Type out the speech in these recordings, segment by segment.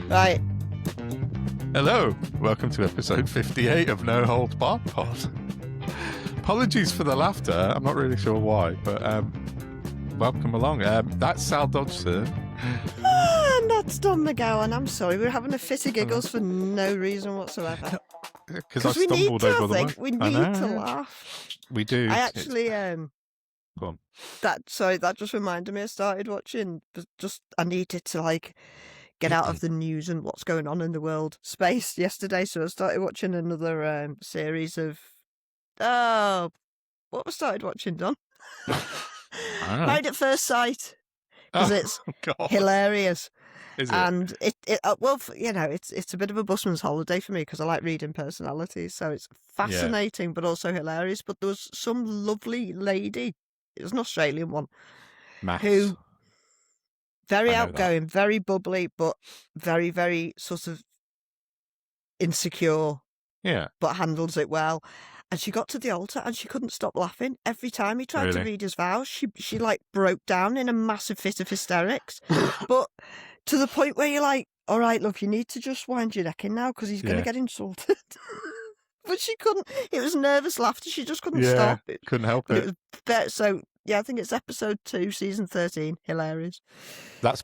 Right. Hello, welcome to episode 58 of No Holds Barred Pod. Apologies for the laughter, I'm not really sure why, but welcome along. That's Sal Dodge, sir. And that's Don McGowan. I'm sorry, we're having a fit of giggles for no reason whatsoever. Because we need to, over the I word. think. We need to laugh. We do. I actually, Go on. that just reminded me, I started watching, I needed to, get out of the news and what's going on in the world space yesterday, so I started watching another series of, what I started watching, Don? Married at First Sight, because it's hilarious. Is it? And it's a bit of a busman's holiday for me because I like reading personalities, so it's fascinating but also hilarious. But there was some lovely lady, it was an Australian one, who very outgoing, very bubbly, but very, very sort of insecure. Yeah. But handles it well. And she got to the altar and she couldn't stop laughing. Every time he tried to read his vows, she broke down in a massive fit of hysterics. But to the point where you're like, all right, look, you need to just wind your neck in now because he's going to get insulted. But she couldn't. It was nervous laughter. She just couldn't stop. Couldn't help it. It was so, I think it's episode 2, season 13. Hilarious. That's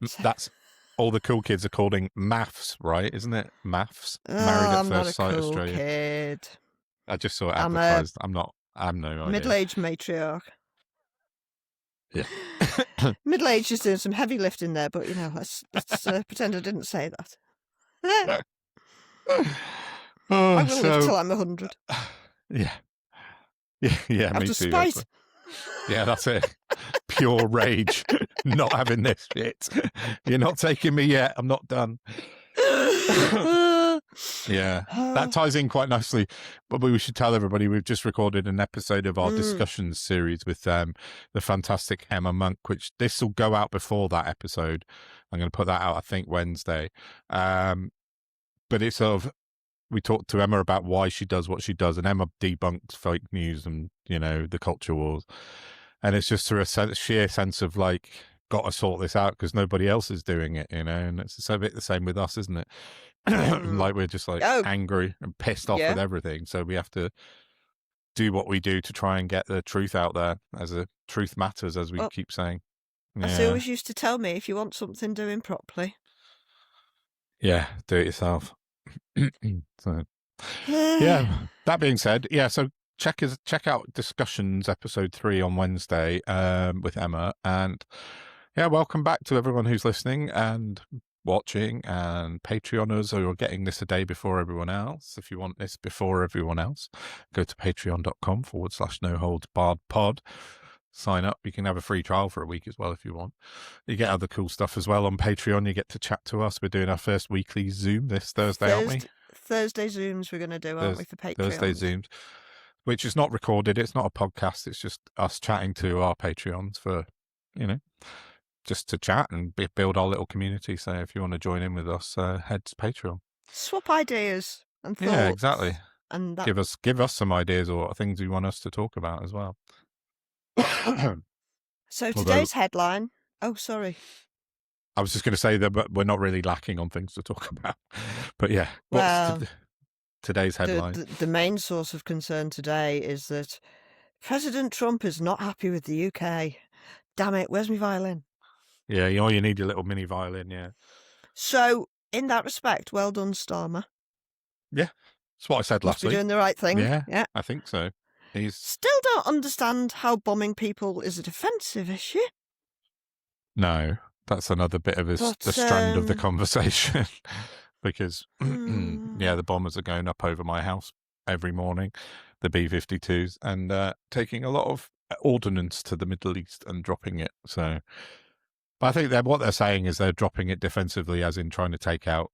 all the cool kids are calling maths, right? Isn't it? Maths. Married at First Sight, cool Australia. Kid. I just saw it advertised. I'm no idea. Middle-aged matriarch. Yeah. Middle-aged is doing some heavy lifting there, but let's pretend I didn't say that. I'm going to live till I'm 100. Yeah. Yeah, me too. Spite. Yeah, that's it. Pure rage. Not having this shit. You're not taking me yet. I'm not done. Yeah, that ties in quite nicely. But we should tell everybody we've just recorded an episode of our discussions series with the fantastic Emma Monk, which this will go out before that episode. I'm going to put that out, I think, Wednesday. But it's sort of, we talked to Emma about why she does what she does, and Emma debunks fake news and, the culture wars. And it's just through a sheer sense of got to sort this out because nobody else is doing it, and it's a bit the same with us, isn't it? We're just angry and pissed off with everything, so we have to do what we do to try and get the truth out there, as a truth matters, as we keep saying. As they always used to tell me, if you want something doing properly, do it yourself. So that being said, so check out Discussions episode 3 on Wednesday with Emma, and welcome back to everyone who's listening and watching, and Patreoners who are getting this a day before everyone else. If you want this before everyone else, go to patreon.com/noholdsbarredpod. Sign up. You can have a free trial for a week as well if you want. You get other cool stuff as well on Patreon. You get to chat to us. We're doing our first weekly Zoom this Thursday, aren't we? Thursday Zooms we're going to do, aren't we, for Patreon? Thursday Zooms, which is not recorded. It's not a podcast. It's just us chatting to our Patreons for, just to chat and build our little community. So if you want to join in with us, head to Patreon. Swap ideas and thoughts. Yeah, exactly. And give us some ideas or things you want us to talk about as well. So today's headline. Oh, sorry. I was just going to say that, but we're not really lacking on things to talk about. But yeah, what's today's headline? The main source of concern today is that President Trump is not happy with the UK. Damn it, where's my violin? Yeah, you need your little mini violin, yeah. So, in that respect, well done, Starmer. Yeah, that's what I said last week. Doing the right thing. Yeah, I think so. Still don't understand how bombing people is a defensive issue. No, that's another bit of the strand of the conversation. Because, the bombers are going up over my house every morning, the B-52s, and taking a lot of ordnance to the Middle East and dropping it. So, but I think what they're saying is they're dropping it defensively, as in trying to take out,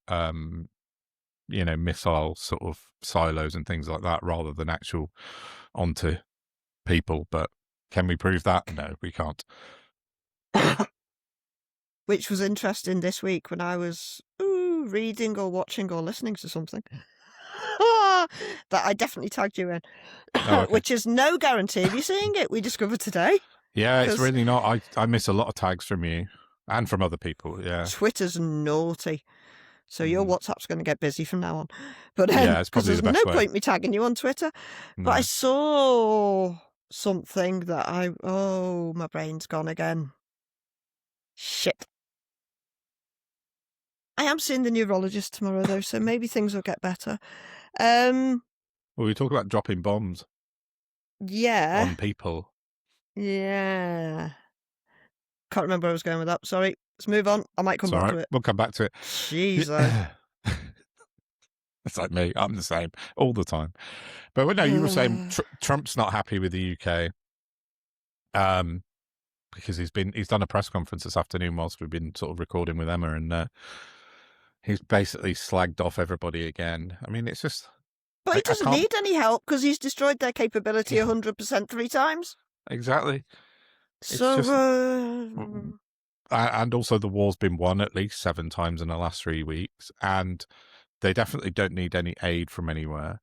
missile sort of silos and things like that, rather than actual onto people. But can we prove that? No, we can't. Which was interesting this week when I was reading or watching or listening to something that I definitely tagged you in, which is no guarantee of you seeing it. We discovered today. Yeah, it's really not. I miss a lot of tags from you and from other people. Yeah, Twitter's naughty. So your WhatsApp's going to get busy from now on. But Yeah, it's because probably there's the best no way. point me tagging you on Twitter. But I No. saw something that my brain's gone again. Shit. I am seeing the neurologist tomorrow though, so maybe things will get better. Well, we talk about dropping bombs Yeah. on people. Yeah. Can't remember where I was going with that. Sorry. Let's move on. I might come back to it. We'll come back to it. Jeez. It's like me. I'm the same all the time. But no, you were saying Trump's not happy with the UK. Because he's done a press conference this afternoon whilst we've been sort of recording with Emma, and he's basically slagged off everybody again. I mean, it's just. But he doesn't need any help because he's destroyed their capability 100% 3 times. Exactly. So, and also the war's been won at least 7 times in the last 3 weeks, and they definitely don't need any aid from anywhere.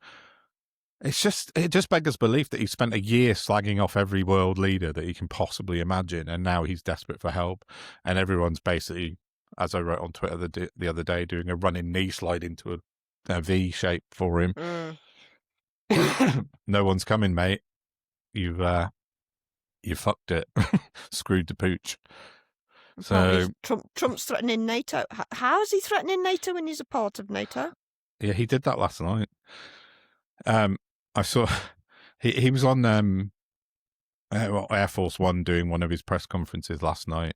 It just beggars belief that he spent a year slagging off every world leader that he can possibly imagine, and now he's desperate for help, and everyone's basically, as I wrote on Twitter the other day, doing a running knee slide into a V shape for him. No one's coming, mate. You fucked it. Screwed the pooch. So Trump's threatening NATO. How is he threatening NATO when he's a part of NATO? Yeah, he did that last night. I saw he was on Air Force One doing one of his press conferences last night,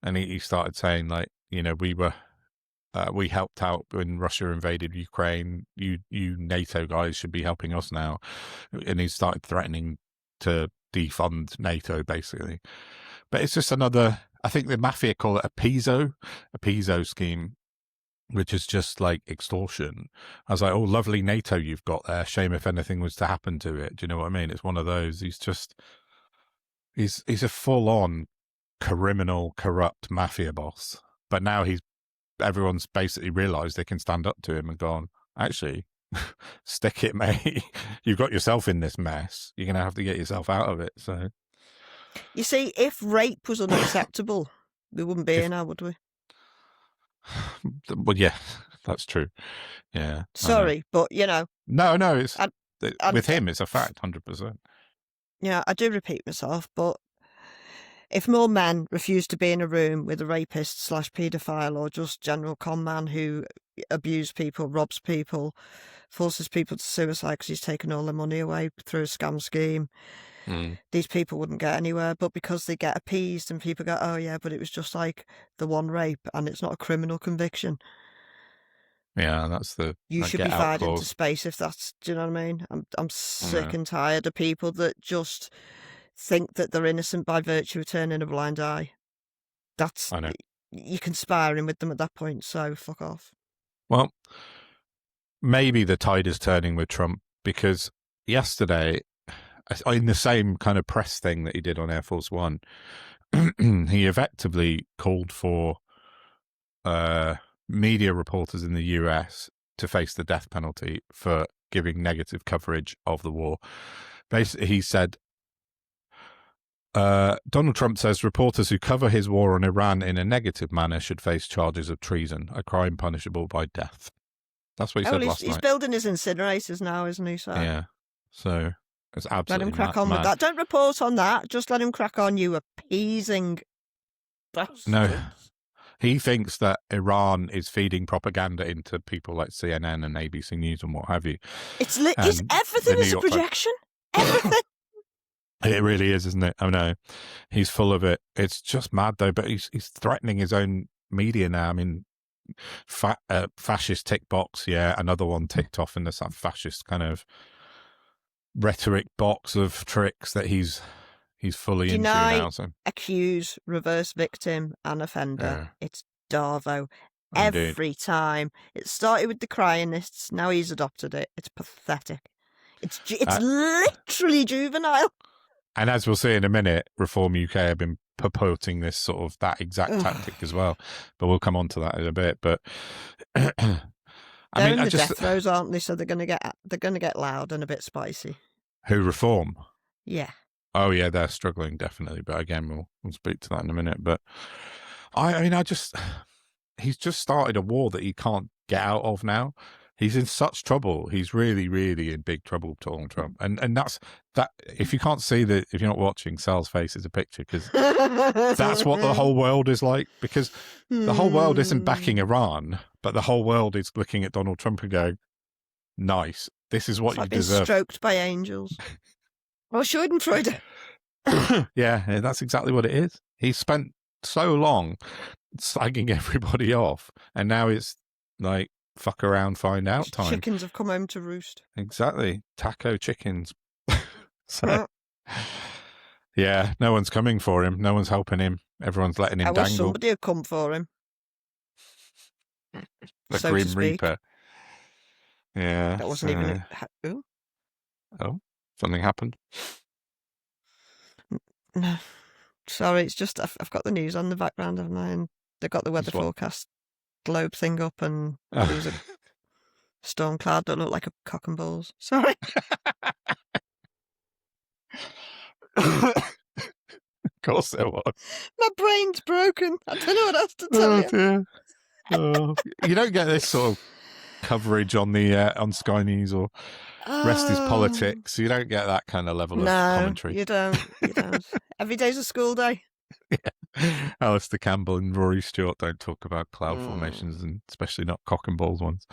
and he started saying, like, you know, we helped out when Russia invaded Ukraine. You NATO guys should be helping us now, and he started threatening to defund NATO basically. But it's just another. I think the mafia call it a PISO scheme, which is just like extortion. I was like, oh, lovely NATO you've got there. Shame if anything was to happen to it. Do you know what I mean? It's one of those. He's a full-on criminal, corrupt mafia boss. But now everyone's basically realised they can stand up to him and gone, actually, stick it, mate. You've got yourself in this mess. You're going to have to get yourself out of it. So, you see, if rape was unacceptable, we wouldn't be here now, would we? Well, yeah, that's true. Yeah. Sorry, but you know. No, it's with him. It's a fact, 100%. Yeah, I do repeat myself, but if more men refuse to be in a room with a rapist / paedophile or just general con man who abuses people, robs people, forces people to suicide because he's taken all their money away through a scam scheme, these people wouldn't get anywhere. But because they get appeased and people go, oh yeah, but it was just like the one rape and it's not a criminal conviction. Yeah, that's the. You should be fired into space if that's. Do you know what I mean? I'm sick and tired of people that just think that they're innocent by virtue of turning a blind eye. That's. I know. You're conspiring with them at that point, so fuck off. Well, maybe the tide is turning with Trump, because yesterday, in the same kind of press thing that he did on Air Force One, he effectively called for media reporters in the US to face the death penalty for giving negative coverage of the war. Basically, he said, Donald Trump says reporters who cover his war on Iran in a negative manner should face charges of treason, a crime punishable by death. That's what he said last night. He's building his incinerators now, isn't he? So. Yeah. So it's absolutely let him crack on with that. Don't report on that. Just let him crack on, you appeasing bastards. No. He thinks that Iran is feeding propaganda into people like CNN and ABC News and what have you. It's everything is a projection. Everything. It really is, isn't it? I know. He's full of it. It's just mad, though. But he's threatening his own media now. I mean, fascist tick box, yeah. Another one ticked off in this fascist kind of rhetoric box of tricks that he's fully into now. So. Accuse, reverse victim, and offender. Yeah. It's Darvo. Every time. It started with the cryinists. Now he's adopted it. It's pathetic. It's literally juvenile. And as we'll see in a minute, Reform UK have been purporting this sort of that exact tactic as well. But we'll come on to that in a bit. But they're in the death throes, aren't they? So they're going to get loud and a bit spicy. Who, Reform? Yeah. Oh yeah, they're struggling definitely. But again, we'll speak to that in a minute. But I mean, he's just started a war that he can't get out of now. He's in such trouble. He's really, really in big trouble, Donald Trump. And that's that. If you can't see that, if you're not watching, Sal's face is a picture, because that's what the whole world is like. Because the whole world isn't backing Iran, but the whole world is looking at Donald Trump and going, "Nice, this is what you deserve." Stroked by angels. Oh, Schadenfreude. Yeah, that's exactly what it is. He spent so long slagging everybody off, and now it's like, fuck around, find out time. Chickens have come home to roost. Exactly. Taco chickens. So, yeah, no one's coming for him. No one's helping him. Everyone's letting him dangle. I wish somebody had come for him. The Grim Reaper. Yeah. That wasn't even... Oh, something happened? No. Sorry, it's just I've got the news on the background, haven't I? And they've got the weather forecast globe thing up, and there was a storm cloud that looked like a cock and balls. Sorry. Of course there was. My brain's broken. I don't know what else to tell you. Dear. Oh, you don't get this sort of coverage on the on Sky News or Rest is Politics. You don't get that kind of level of commentary. You don't. Every day's a school day. Yeah. Alistair Campbell and Rory Stewart don't talk about cloud formations, and especially not cock and balls ones.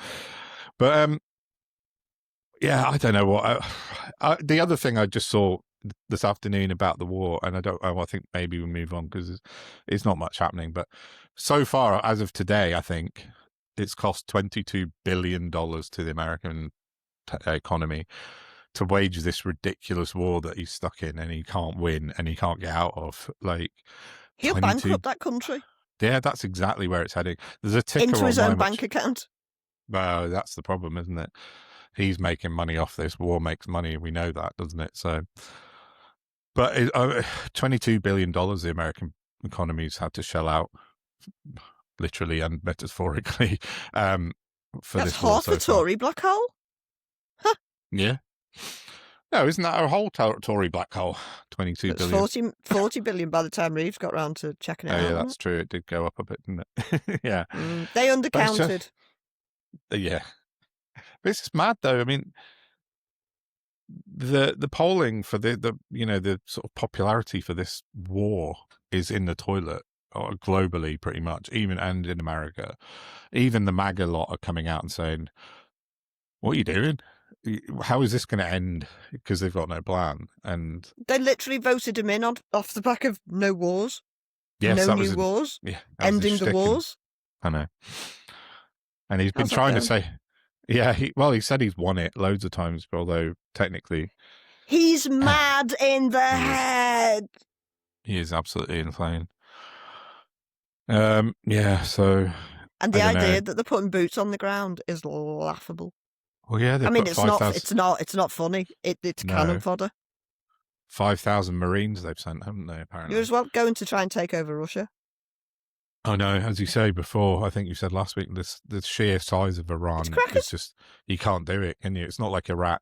But yeah, I don't know what. The other thing I just saw this afternoon about the war, and I think maybe we'll move on because it's not much happening. But so far, as of today, I think it's cost $22 billion to the American economy to wage this ridiculous war that he's stuck in, and he can't win and he can't get out of. Like, he'll bankrupt that country. Yeah, that's exactly where it's heading. There's a ticker into his own bank account. Well, that's the problem, isn't it? He's making money off this. War makes money. We know that, doesn't it? So, but $22 billion the American economy's had to shell out, literally and metaphorically, for that's this war. That's half a Tory black hole. Huh. Yeah. No, isn't that a whole Tory black hole? 22 billion. 40 billion by the time Reeves got round to checking it out. Yeah, that's true. It did go up a bit, didn't it? Yeah. They undercounted. Yeah. But it's just mad, though. I mean, the polling for the sort of popularity for this war is in the toilet, or globally, pretty much, and in America. Even the MAGA lot are coming out and saying, "What are you doing? How is this going to end?" Because they've got no plan. And they literally voted him in off the back of no wars. Yes, no new wars. Yeah, ending the wars. I know. And he's been trying to say, yeah, he said he's won it loads of times, although technically he's mad in the head. He is absolutely insane. Yeah, so. And the idea that they're putting boots on the ground is laughable. Well, yeah, I mean, it's not funny. It's cannon fodder. 5,000 Marines they've sent, haven't they? Apparently, you're as well going to try and take over Russia. I know, as you say before, I think you said last week, the sheer size of Iran is just, you can't do it, can you? It's not like Iraq.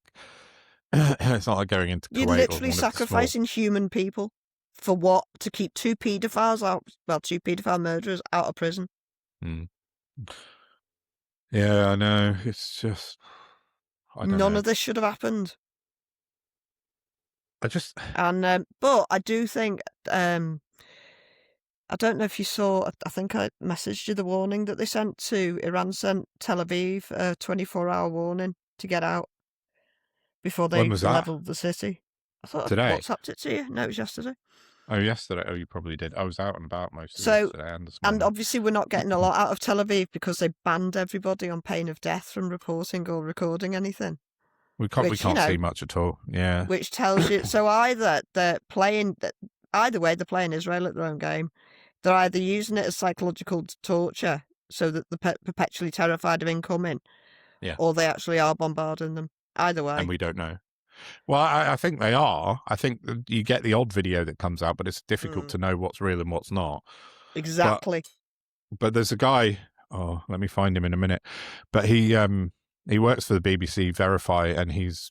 It's not like going into Kuwait. You're literally sacrificing human people for what? To keep two paedophile murderers out of prison. Yeah, I know. It's just, none of this should have happened. But I do think, I don't know if you saw, I think I messaged you the warning that they sent to Iran, sent Tel Aviv a 24-hour warning to get out before they leveled the city. I thought, today? WhatsApped it to you? No, it was yesterday. Oh, yesterday? Oh, you probably did. I was out and about most of yesterday and obviously we're not getting a lot out of Tel Aviv because they banned everybody on pain of death from reporting or recording anything. We can't see much at all. Yeah. Which tells you, so either they're playing, either way they're playing Israel at their own game. They're either using it as psychological torture so that they're perpetually terrified of incoming, or they actually are bombarding them. Either way. And we don't know. Well, I think they are. I think you get the odd video that comes out, but it's difficult to know what's real and what's not. Exactly. But there's a guy, let me find him in a minute. But he works for the BBC Verify, and he's,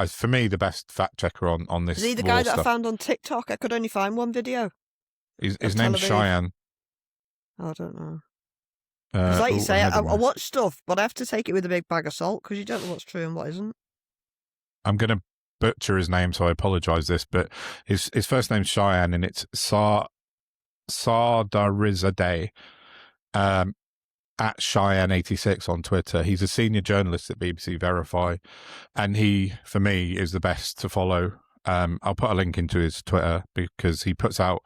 for me, the best fact checker on this. Is he the guy that I found on TikTok? I could only find one video. His name's Cheyenne. I don't know. Because like you say, I I watch stuff, but I have to take it with a big bag of salt because you don't know what's true and what isn't. I'm going to butcher his name, so I apologize this, but his first name's Cheyenne, and it's Sardarizadeh, at Cheyenne86 on Twitter. He's a senior journalist at BBC Verify, and he, for me, is the best to follow. I'll put a link into his Twitter because he's putting out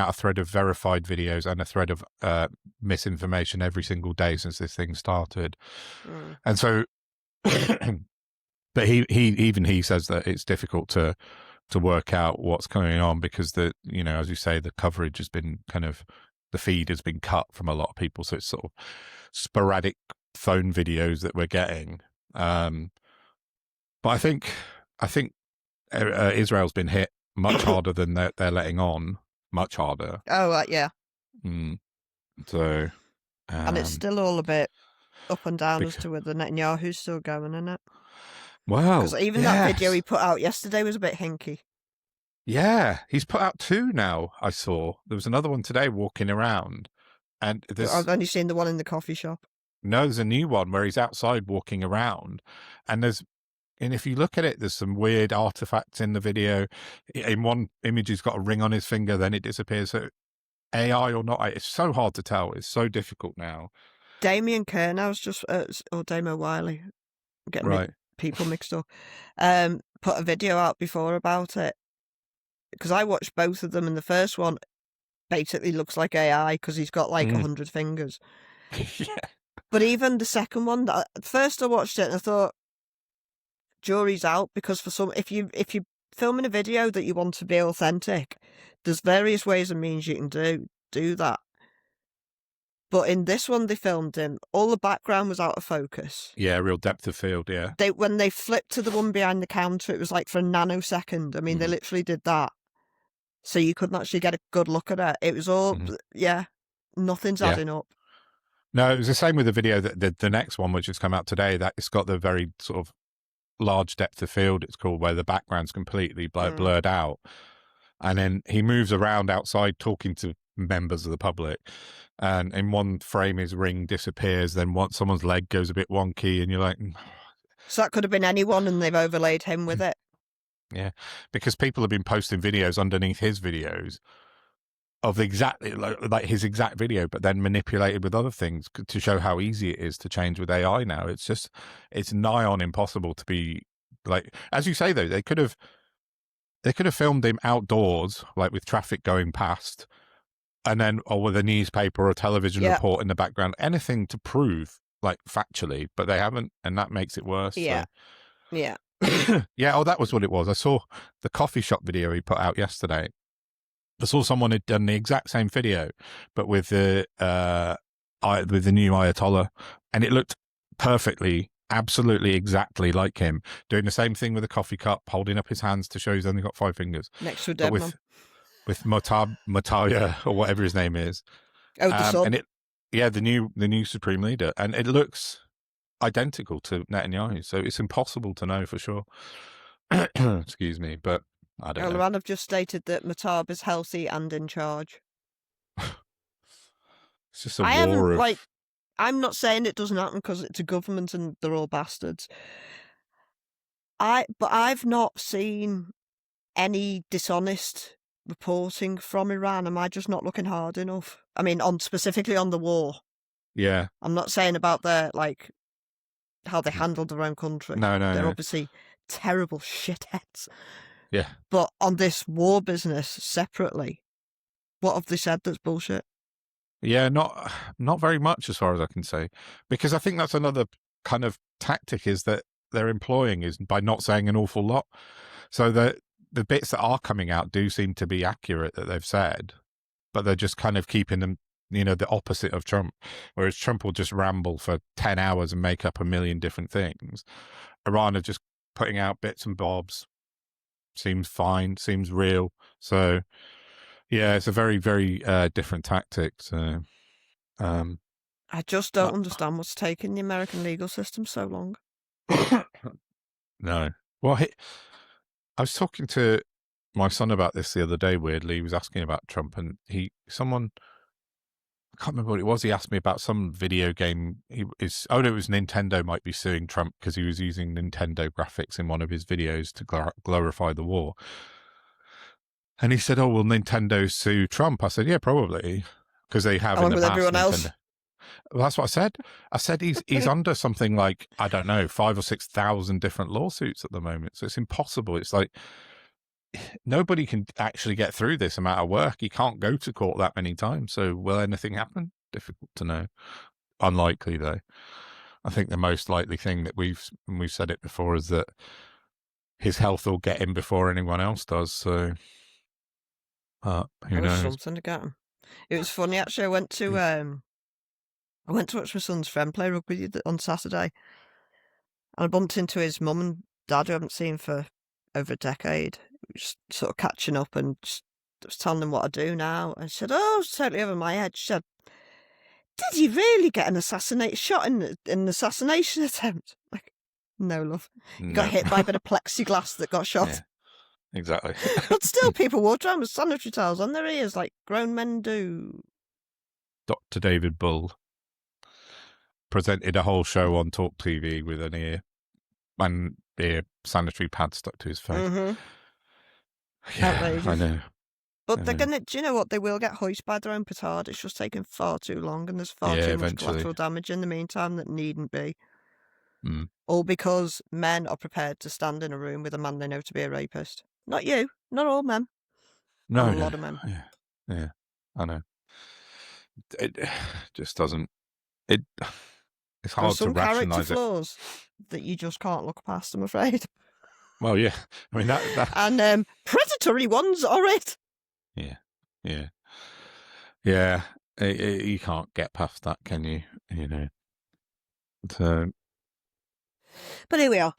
a thread of verified videos and a thread of misinformation every single day since this thing started. And so, but he says that it's difficult to work out what's going on because as you say, the coverage has been the feed has been cut from a lot of people, so it's sort of sporadic phone videos that we're getting. But I think Israel's been hit much harder than they're letting on. Much harder. Oh, yeah. So, and it's still all a bit up and down as to whether Netanyahu's still going in it. Well, because even that video he put out yesterday was a bit hinky. Yeah, he's put out 2 now. I saw there was another one today walking around, and I've only seen the one in the coffee shop. No, there's a new one where he's outside walking around, and if you look at it, there's some weird artifacts in the video. In one image, he's got a ring on his finger, then it disappears. So AI or not, it's so hard to tell. It's so difficult now. Damien Kernow's or Damo Wiley, I'm getting people mixed up, put a video out before about it. Because I watched both of them, and the first one basically looks like AI because he's got like 100 fingers. Yeah. But even the second one, at first I watched it and I thought, jury's out, because if you're filming a video that you want to be authentic, there's various ways and means you can do that. But in this one they filmed him, all the background was out of focus. Yeah, real depth of field, yeah. When they flipped to the one behind the counter, it was like for a nanosecond. I mean, they literally did that. So you couldn't actually get a good look at it. It was all, nothing's adding up. No, it was the same with the video that the next one, which has come out today, that it's got the very sort of large depth of field, it's called, where the background's completely blurred out. And then he moves around outside talking to members of the public. And in one frame, his ring disappears. Then once someone's leg goes a bit wonky, and you're like... So that could have been anyone, and they've overlaid him with it. Yeah, because people have been posting videos underneath his videos of exactly like his exact video, but then manipulated with other things to show how easy it is to change with AI now. It's nigh on impossible to be like, as you say though, they could have filmed him outdoors, like with traffic going past, and then with a newspaper or a television report in the background, anything to prove like factually, but they haven't, and that makes it worse. Yeah. So. Yeah. Yeah, that was what it was. I saw the coffee shop video he put out yesterday. I saw someone had done the exact same video, but with the new Ayatollah, and it looked perfectly, absolutely exactly like him, doing the same thing with a coffee cup, holding up his hands to show he's only got 5 fingers. Next to a dead man. With Mataya, or whatever his name is. Oh, the son. And the new supreme leader, and it looks identical to Netanyahu, so it's impossible to know for sure. Excuse me, but I don't know. Iran have just stated that Matab is healthy and in charge. It's just a war of... I'm not saying it doesn't happen because it's a government and they're all bastards. But I've not seen any dishonest reporting from Iran. Am I just not looking hard enough? I mean, specifically on the war. Yeah. I'm not saying about their how they handled their own country. No. They're obviously terrible shitheads. Yeah. But on this war business separately, what have they said that's bullshit? Yeah, not very much as far as I can say. Because I think that's another kind of tactic is that they're employing is by not saying an awful lot. So the bits that are coming out do seem to be accurate that they've said, but they're just kind of keeping them, the opposite of Trump. Whereas Trump will just ramble for 10 hours and make up a million different things. Iran are just putting out bits and bobs. Seems fine, seems real. So, yeah, it's a very, very different tactic. So, I just don't understand what's taking the American legal system so long. No. Well, I was talking to my son about this the other day, weirdly. He was asking about Trump, and I can't remember what it was. He asked me about some video game. It was Nintendo might be suing Trump because he was using Nintendo graphics in one of his videos to glorify the war. And he said, "Oh, will Nintendo sue Trump?" I said, "Yeah, probably, because they have Along in the with past." everyone else. Well, that's what I said. I said he's under something like, I don't know, 5,000 or 6,000 different lawsuits at the moment. So it's impossible. It's like nobody can actually get through this amount of work. He can't go to court that many times. So will anything happen? Difficult to know. Unlikely, though. I think the most likely thing that we've said it before is that his health will get him before anyone else does. So who knows? Something to get him. It was funny actually. I went to watch my son's friend play rugby on Saturday, and I bumped into his mum and dad, who I haven't seen for over a decade. Just sort of catching up, and just was telling them what I do now. And she said, "Oh, it's totally over my head." She said, "Did he really get an shot in an assassination attempt?" Like, no, love. He got hit by a bit of plexiglass that got shot. Yeah, exactly. But still, people walked around with sanitary towels on their ears like grown men do. Dr. David Bull presented a whole show on Talk TV with an ear sanitary pad stuck to his face. Mm-hmm. Yeah, outrageous. I know. But they're gonna. Do you know what? They will get hoisted by their own petard. It's just taking far too long, and there's far too much collateral damage in the meantime that needn't be. All because men are prepared to stand in a room with a man they know to be a rapist. Not you. Not all men. No, a lot of men. Yeah, I know. It just doesn't. It's hard to rationalise it. Character flaws that you just can't look past, I'm afraid. Well, yeah. I mean that and predatory ones are it. Yeah. You can't get past that, can you? You know. So. But here we are.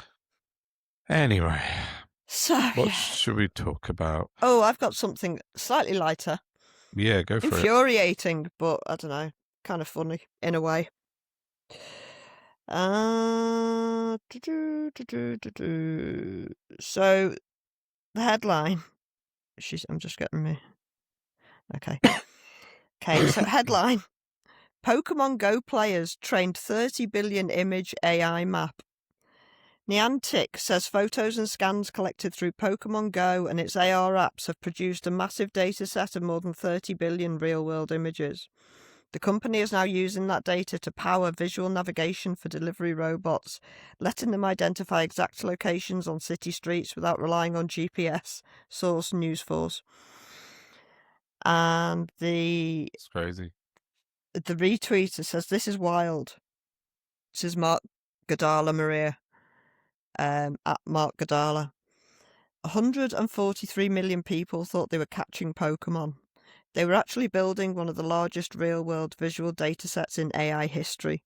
Anyway. So, what should we talk about? Oh, I've got something slightly lighter. Yeah, go for it. Infuriating, but I don't know, kind of funny in a way. So, the headline. I'm just getting me. Okay. So headline. Pokemon Go players trained 30 billion image AI map. Niantic says photos and scans collected through Pokemon Go and its AR apps have produced a massive data set of more than 30 billion real-world images. The company is now using that data to power visual navigation for delivery robots, letting them identify exact locations on city streets without relying on GPS, source News Force. And it's crazy. The retweeter says, "This is wild." This is Mark Gadala Maria. At Mark Gadala. 143 million people thought they were catching Pokemon. They were actually building one of the largest real-world visual datasets in AI history.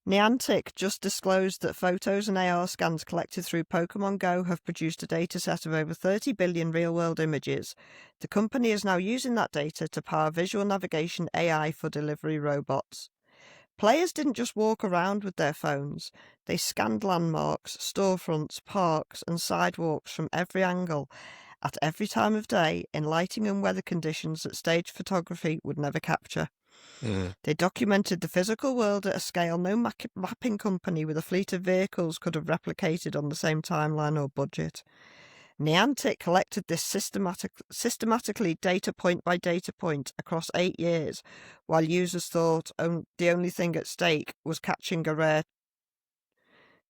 Niantic just disclosed that photos and AR scans collected through Pokemon Go have produced a dataset of over 30 billion real-world images. The company is now using that data to power visual navigation AI for delivery robots. Players didn't just walk around with their phones. They scanned landmarks, storefronts, parks and sidewalks from every angle, at every time of day, in lighting and weather conditions that stage photography would never capture. They documented the physical world at a scale no mapping company with a fleet of vehicles could have replicated on the same timeline or budget. Niantic collected this systematically data point by data point across 8 years, while users thought the only thing at stake was catching a rare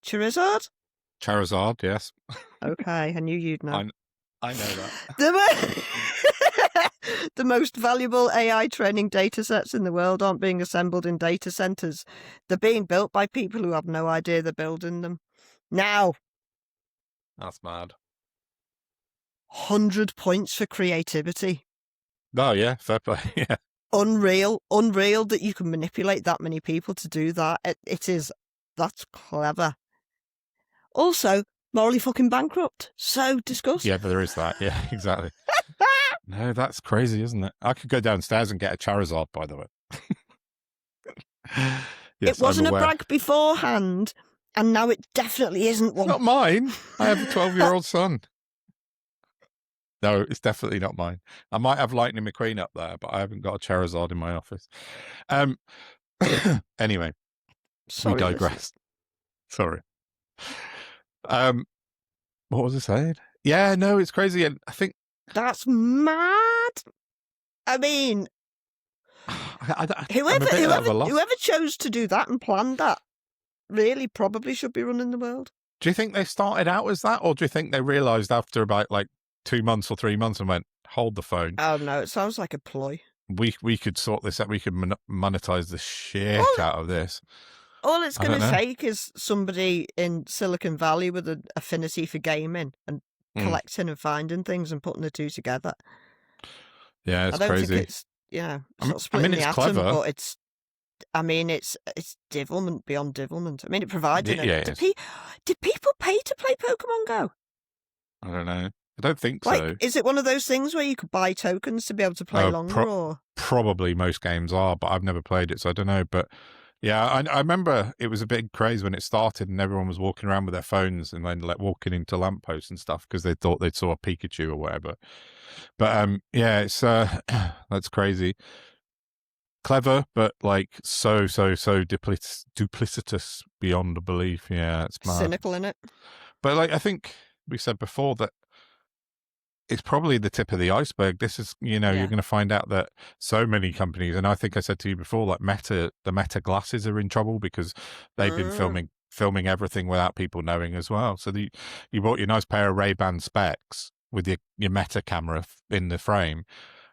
Charizard? Charizard, yes. Okay, I knew you'd know. I know that. The most valuable AI training datasets in the world aren't being assembled in data centers. They're being built by people who have no idea they're building them. Now. That's mad. 100 points for creativity. Oh, yeah, fair play, yeah. Unreal that you can manipulate that many people to do that. That's clever. Also, morally fucking bankrupt. So disgusting. Yeah, but there is that. Yeah, exactly. No, that's crazy, isn't it? I could go downstairs and get a Charizard, by the way. Yes, it wasn't a brag beforehand, and now it definitely isn't one. Not mine. I have a 12-year-old son. No, it's definitely not mine. I might have Lightning McQueen up there, but I haven't got a Charizard in my office. Anyway, we Sorry, digress. Sorry. What was I saying? Yeah, no, it's crazy, and I think that's mad. I mean, whoever chose to do that and planned that really probably should be running the world. Do you think they started out as that, or do you think they realised after about like 2 months or 3 months and went, hold the phone? Oh no, it sounds like a ploy. We could sort this out. We could monetize the shit out of this. All it's going to take is somebody in Silicon Valley with an affinity for gaming and collecting and finding things and putting the two together. Yeah, it's crazy. I don't think it's, it's not splitting the atom, clever. but it's divilment beyond divilment. I mean, it provided it. Did people pay to play Pokemon Go? I don't know. I don't think so. Is it one of those things where you could buy tokens to be able to play longer? Or probably most games are, but I've never played it, so I don't know. But yeah, I remember it was a big craze when it started, and everyone was walking around with their phones and then like walking into lampposts and stuff because they thought they'd saw a Pikachu or whatever. But yeah, it's that's crazy. Clever, but like so duplicitous beyond belief. Yeah, it's mad. Cynical in it. But like I think we said before that it's probably the tip of the iceberg. This is, you're going to find out that so many companies, and I think I said to you before, like the Meta glasses are in trouble because they've been filming everything without people knowing as well. So you bought your nice pair of Ray-Ban specs with your Meta camera in the frame,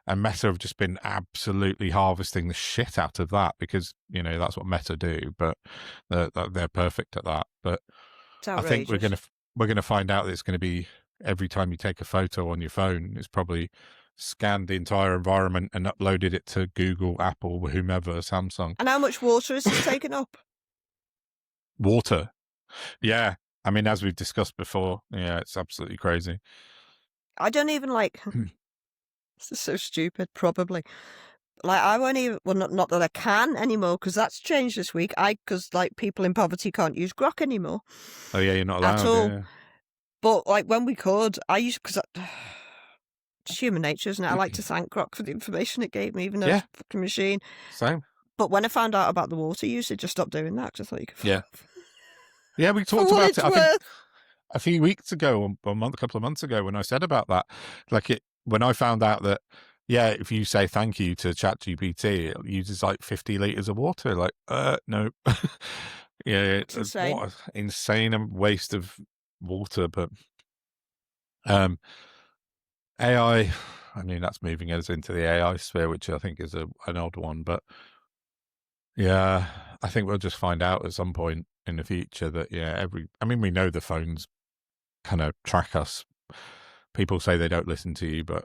and Meta have just been absolutely harvesting the shit out of that because, that's what Meta do, but they're perfect at that. But I think we're going to find out that it's going to be every time you take a photo on your phone, it's probably scanned the entire environment and uploaded it to Google, Apple, whomever, Samsung. And how much water is it taking up? Water. Yeah. I mean, as we've discussed before, yeah, it's absolutely crazy. I don't even this is so stupid, probably. Like, I won't even, well, not that I can anymore, because that's changed this week. Because people in poverty can't use Grok anymore. Oh, yeah, you're not allowed at all. Yeah. But, when we could, I used, because it's human nature, isn't it? I like to thank Grok for the information it gave me, even though it's a fucking machine. Same. But when I found out about the water usage, I stopped doing that, because I thought you could... Yeah, we talked about it, I think, a few weeks ago, or a couple of months ago, when I said about that. When I found out that, if you say thank you to ChatGPT, it uses 50 litres of water. No. It's insane. What an insane waste of water. But AI, I mean, that's moving us into the AI sphere, which I think is an odd one. But yeah, I think we'll just find out at some point in the future that, we know the phones kind of track us. People say they don't listen to you, but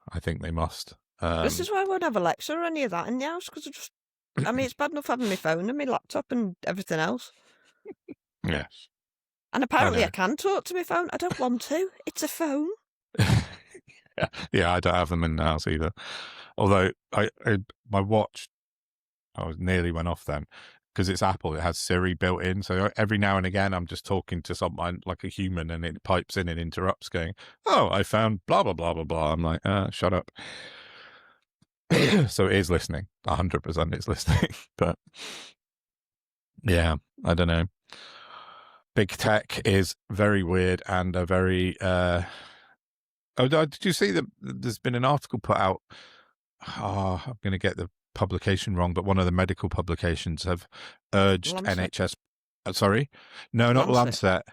I think they must. This is why I won't have Alexa or any of that in the house, because it's bad enough having my phone and my laptop and everything else. Yes. And apparently I can talk to my phone. I don't want to. It's a phone. Yeah, I don't have them in the house either. Although my watch, I nearly went off then. Because it's Apple, it has Siri built in. So every now and again, I'm just talking to someone like a human, and it pipes in and interrupts, going, "Oh, I found blah blah blah blah blah." I'm like, shut up. So it is listening. 100% it's listening. But yeah, I don't know. Big tech is very weird and a very. Did you see that? There's been an article put out. I'm going to get the publication wrong, but one of the medical publications have urged NHS. Sorry, no, not Lancet.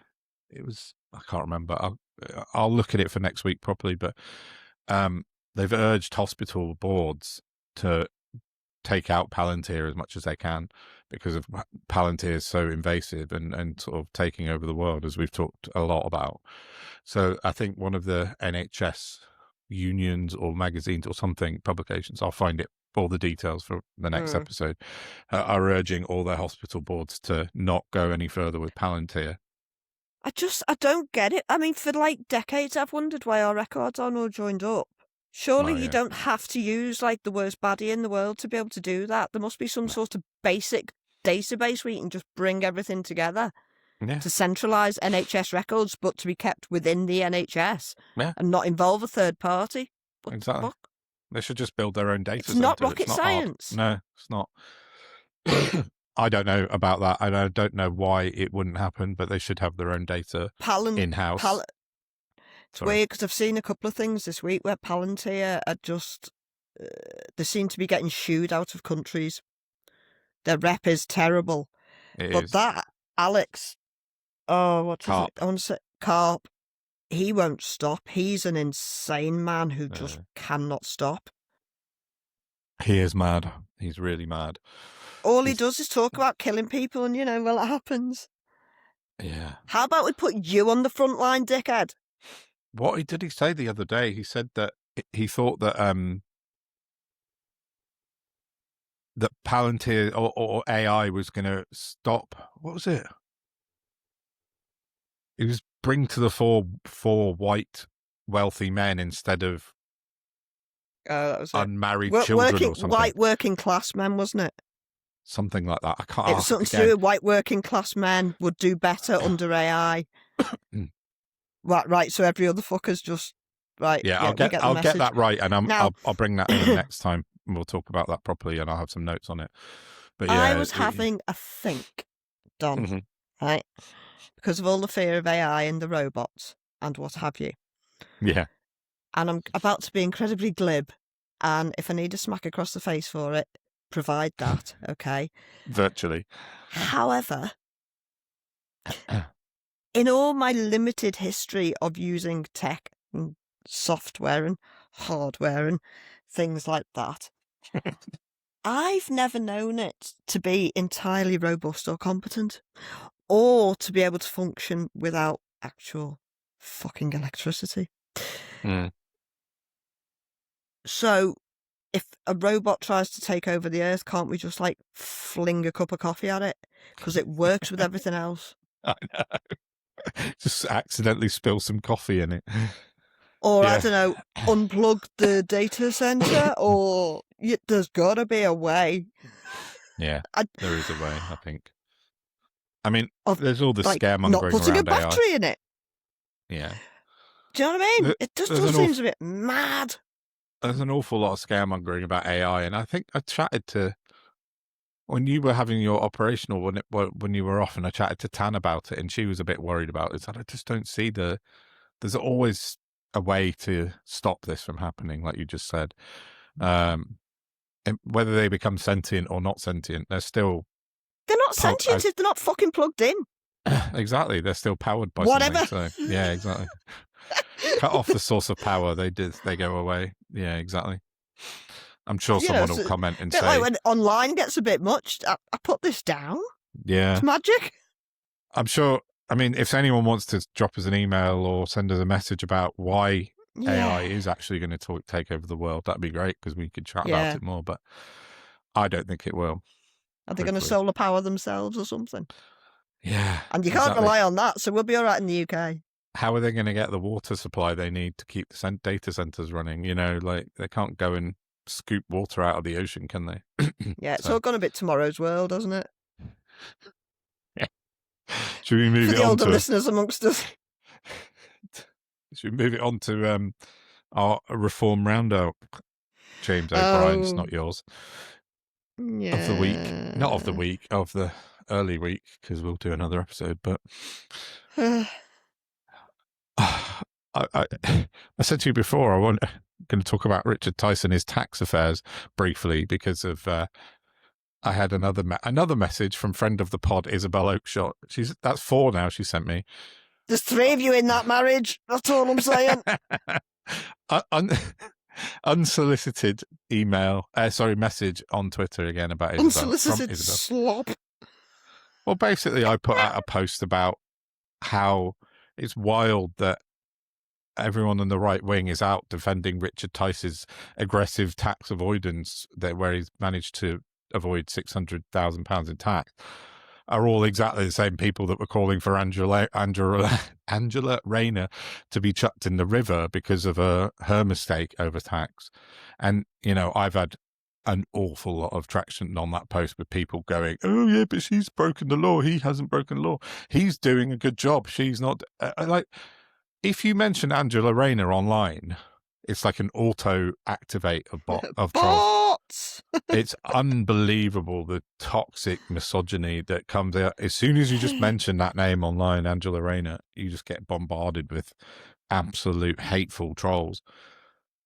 It was, I can't remember. I'll look at it for next week properly. But they've urged hospital boards to take out Palantir as much as they can because of Palantir is so invasive and sort of taking over the world, as we've talked a lot about. So I think one of the NHS unions or magazines or something, publications, I'll find it, all the details for the next episode, are urging all their hospital boards to not go any further with Palantir. I don't get it. I mean, for decades I've wondered why our records aren't all joined up. Surely you don't have to use the worst baddie in the world to be able to do that. There must be some sort of basic database where you can just bring everything together. to centralise NHS records, but to be kept within the NHS and not involve a third party. What exactly. the fuck? They should just build their own data It's center. not rocket science. No, it's not. I don't know about that. I don't know why it wouldn't happen, but they should have their own data in-house. It's weird because I've seen a couple of things this week where Palantir are just... they seem to be getting shooed out of countries. Their rep is terrible. That Alex... Oh, what's his name? I want to say Carp. He won't stop. He's an insane man who just cannot stop. He is mad. He's really mad. All he does is talk about killing people and, well, it happens. Yeah. How about we put you on the front line, dickhead? What did he say the other day? He said that he thought that that Palantir or AI was going to stop. What was it? It was bring to the fore white wealthy men instead of that was unmarried children or something. White working class men, wasn't it? Something like that. I can't. It was something to do with white working class men would do better under AI. Right. So every other fucker's just right. Yeah, I'll get that right, and I'll bring that in next time, and we'll talk about that properly, and I'll have some notes on it. But yeah, I was having a think, Don, right, because of all the fear of AI and the robots and what have you. Yeah. And I'm about to be incredibly glib, and if I need a smack across the face for it, provide that, okay? Virtually. However, in all my limited history of using tech and software and hardware and things like that, I've never known it to be entirely robust or competent, or to be able to function without actual fucking electricity. So, if a robot tries to take over the Earth, can't we just, fling a cup of coffee at it? Because it works with everything else. I know. Just accidentally spill some coffee in it. Or, I don't know, unplug the data center, or there's got to be a way. Yeah, there is a way, I think. I mean, there's all the scaremongering not putting around a battery in it. Yeah. Do you know what I mean? It just seems a bit mad. There's an awful lot of scaremongering about AI, and I think I chatted to, when you were having your operational, when you were off, and I chatted to Tan about it, and she was a bit worried about it. I just don't see there's always a way to stop this from happening, like you just said. And whether they become sentient or not sentient, they're not sentient if they're not fucking plugged in. Exactly, they're still powered by whatever. something. So yeah, exactly. Cut off the source of power, they go away. Yeah, exactly. I'm sure someone will comment and say, like when online gets a bit much, I put this down. Yeah, it's magic. I'm sure. I mean, if anyone wants to drop us an email or send us a message about why AI is actually going to take over the world, that'd be great, because we could chat about it more. But I don't think it will. Are they going to solar power themselves or something? Yeah, and you can't rely on that, so we'll be all right in the UK. How are they going to get the water supply they need to keep the data centers running? They can't go and scoop water out of the ocean, can they? Yeah, it's all gone a bit Tomorrow's World, hasn't it? Yeah. Should we move For the older listeners amongst us? Should we move it on to our reform roundup? James O'Brien's, not yours. Yeah. Of the week. Not of the week, of the early week, because we'll do another episode, but... I said to you before, I'm going to talk about Richard Tice and his tax affairs briefly, because of I had another message from friend of the pod, Isabel Oakshott. That's 4 now she sent me. There's 3 of you in that marriage. That's all I'm saying. Unsolicited message on Twitter again about Isabel. Unsolicited slop. Well, basically, I put out a post about how it's wild that everyone on the right wing is out defending Richard Tice's aggressive tax avoidance, where he's managed to avoid £600,000 in tax, are all exactly the same people that were calling for Angela Rayner to be chucked in the river because of her mistake over tax. And, I've had an awful lot of traction on that post with people going, oh yeah, but she's broken the law. He hasn't broken the law. He's doing a good job. She's not. Like, if you mention Angela Rayner online, it's like an auto activate of trolls. Bots! It's unbelievable, the toxic misogyny that comes out as soon as you just mention that name online, Angela Rayner. You just get bombarded with absolute hateful trolls.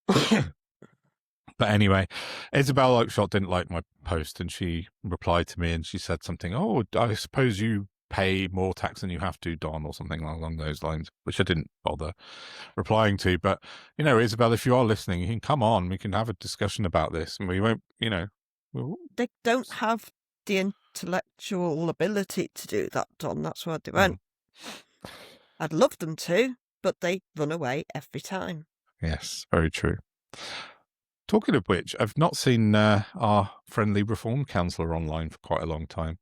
But anyway, Isabel Oakeshott didn't like my post, and she replied to me and she said something, oh, I suppose you pay more tax than you have to, Don, or something along those lines, which I didn't bother replying to. But, you know, Isabel, if you are listening, you can come on, we can have a discussion about this, and we won't, you know. They don't have the intellectual ability to do that, Don. That's why they won't. I'd love them to, but they run away every time. Yes, very true. Talking of which, I've not seen our friendly reform counsellor online for quite a long time.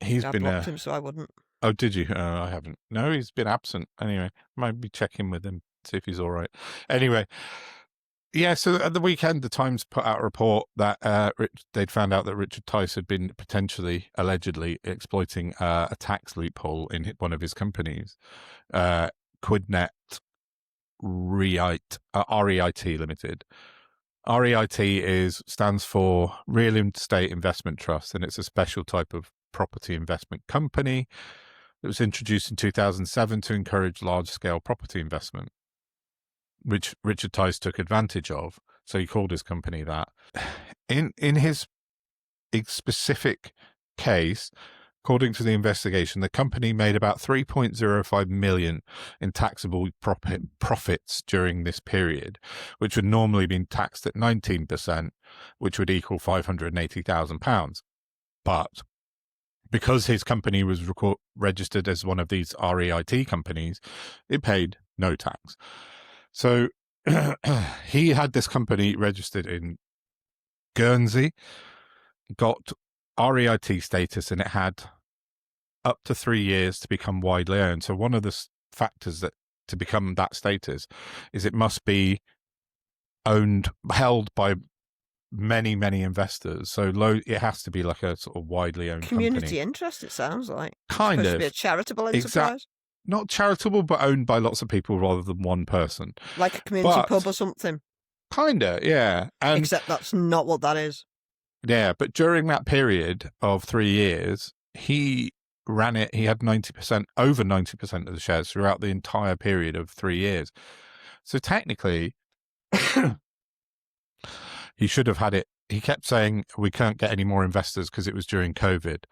I blocked him, so I wouldn't. Oh, did you? I haven't. No, he's been absent. Anyway, might be checking with him, see if he's all right. Anyway, yeah, so at the weekend, the Times put out a report that they'd found out that Richard Tice had been potentially, allegedly, exploiting a tax loophole in one of his companies, Quidnet REIT Limited. REIT stands for Real Estate Investment Trust, and it's a special type of property investment company that was introduced in 2007 to encourage large-scale property investment, which Richard Tice took advantage of. So he called his company that. In his specific case, according to the investigation, the company made about 3.05 million in taxable profits during this period, which would normally be taxed at 19%, which would equal £580,000. But because his company was registered as one of these REIT companies, it paid no tax. So he had this company registered in Guernsey, got REIT status, and it had up to 3 years to become widely owned. So one of the factors that to become that status is it must be held by many, many investors. So it has to be like a sort of widely owned community company. Interest, it sounds like. Kind it's of. To be a charitable enterprise. Not charitable, but owned by lots of people rather than one person. Like a community pub or something. Kinda, yeah. Except that's not what that is. Yeah, but during that period of 3 years, he ran it. He had over 90% of the shares throughout the entire period of 3 years. So technically, he should have had it. He kept saying we can't get any more investors because it was during COVID.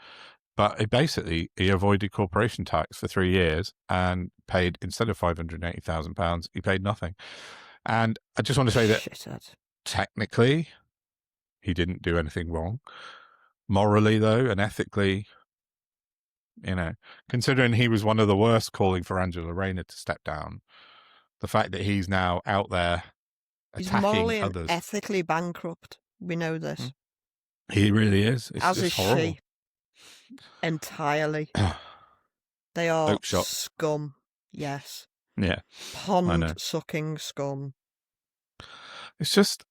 But he avoided corporation tax for 3 years and paid, instead of £580,000, he paid nothing. And I just want to say that technically, he didn't do anything wrong. Morally, though, and ethically, you know, considering he was one of the worst calling for Angela Rayner to step down, the fact that he's now out there attacking he's morally others. And ethically bankrupt. We know this. He really is. As is horrible. She. Entirely. They are Oakeshott. Scum. Yes. Yeah. Pond-sucking scum. It's just,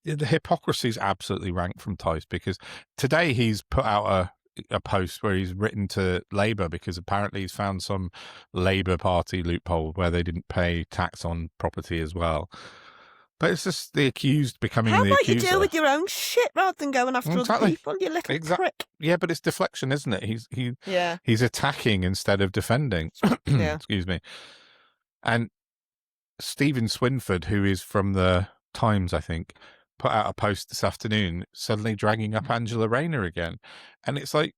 the hypocrisy is absolutely rank from Tice, because today he's put out a post where he's written to Labour because apparently he's found some Labour Party loophole where they didn't pay tax on property as well. But it's just the accused becoming the accuser. How about you deal with your own shit rather than going after other people, you little prick? Yeah, but it's deflection, isn't it? He's attacking instead of defending. Yeah. Excuse me. And Stephen Swinford, who is from the Times, I think, put out a post this afternoon suddenly dragging up Angela Rayner again. And it's like,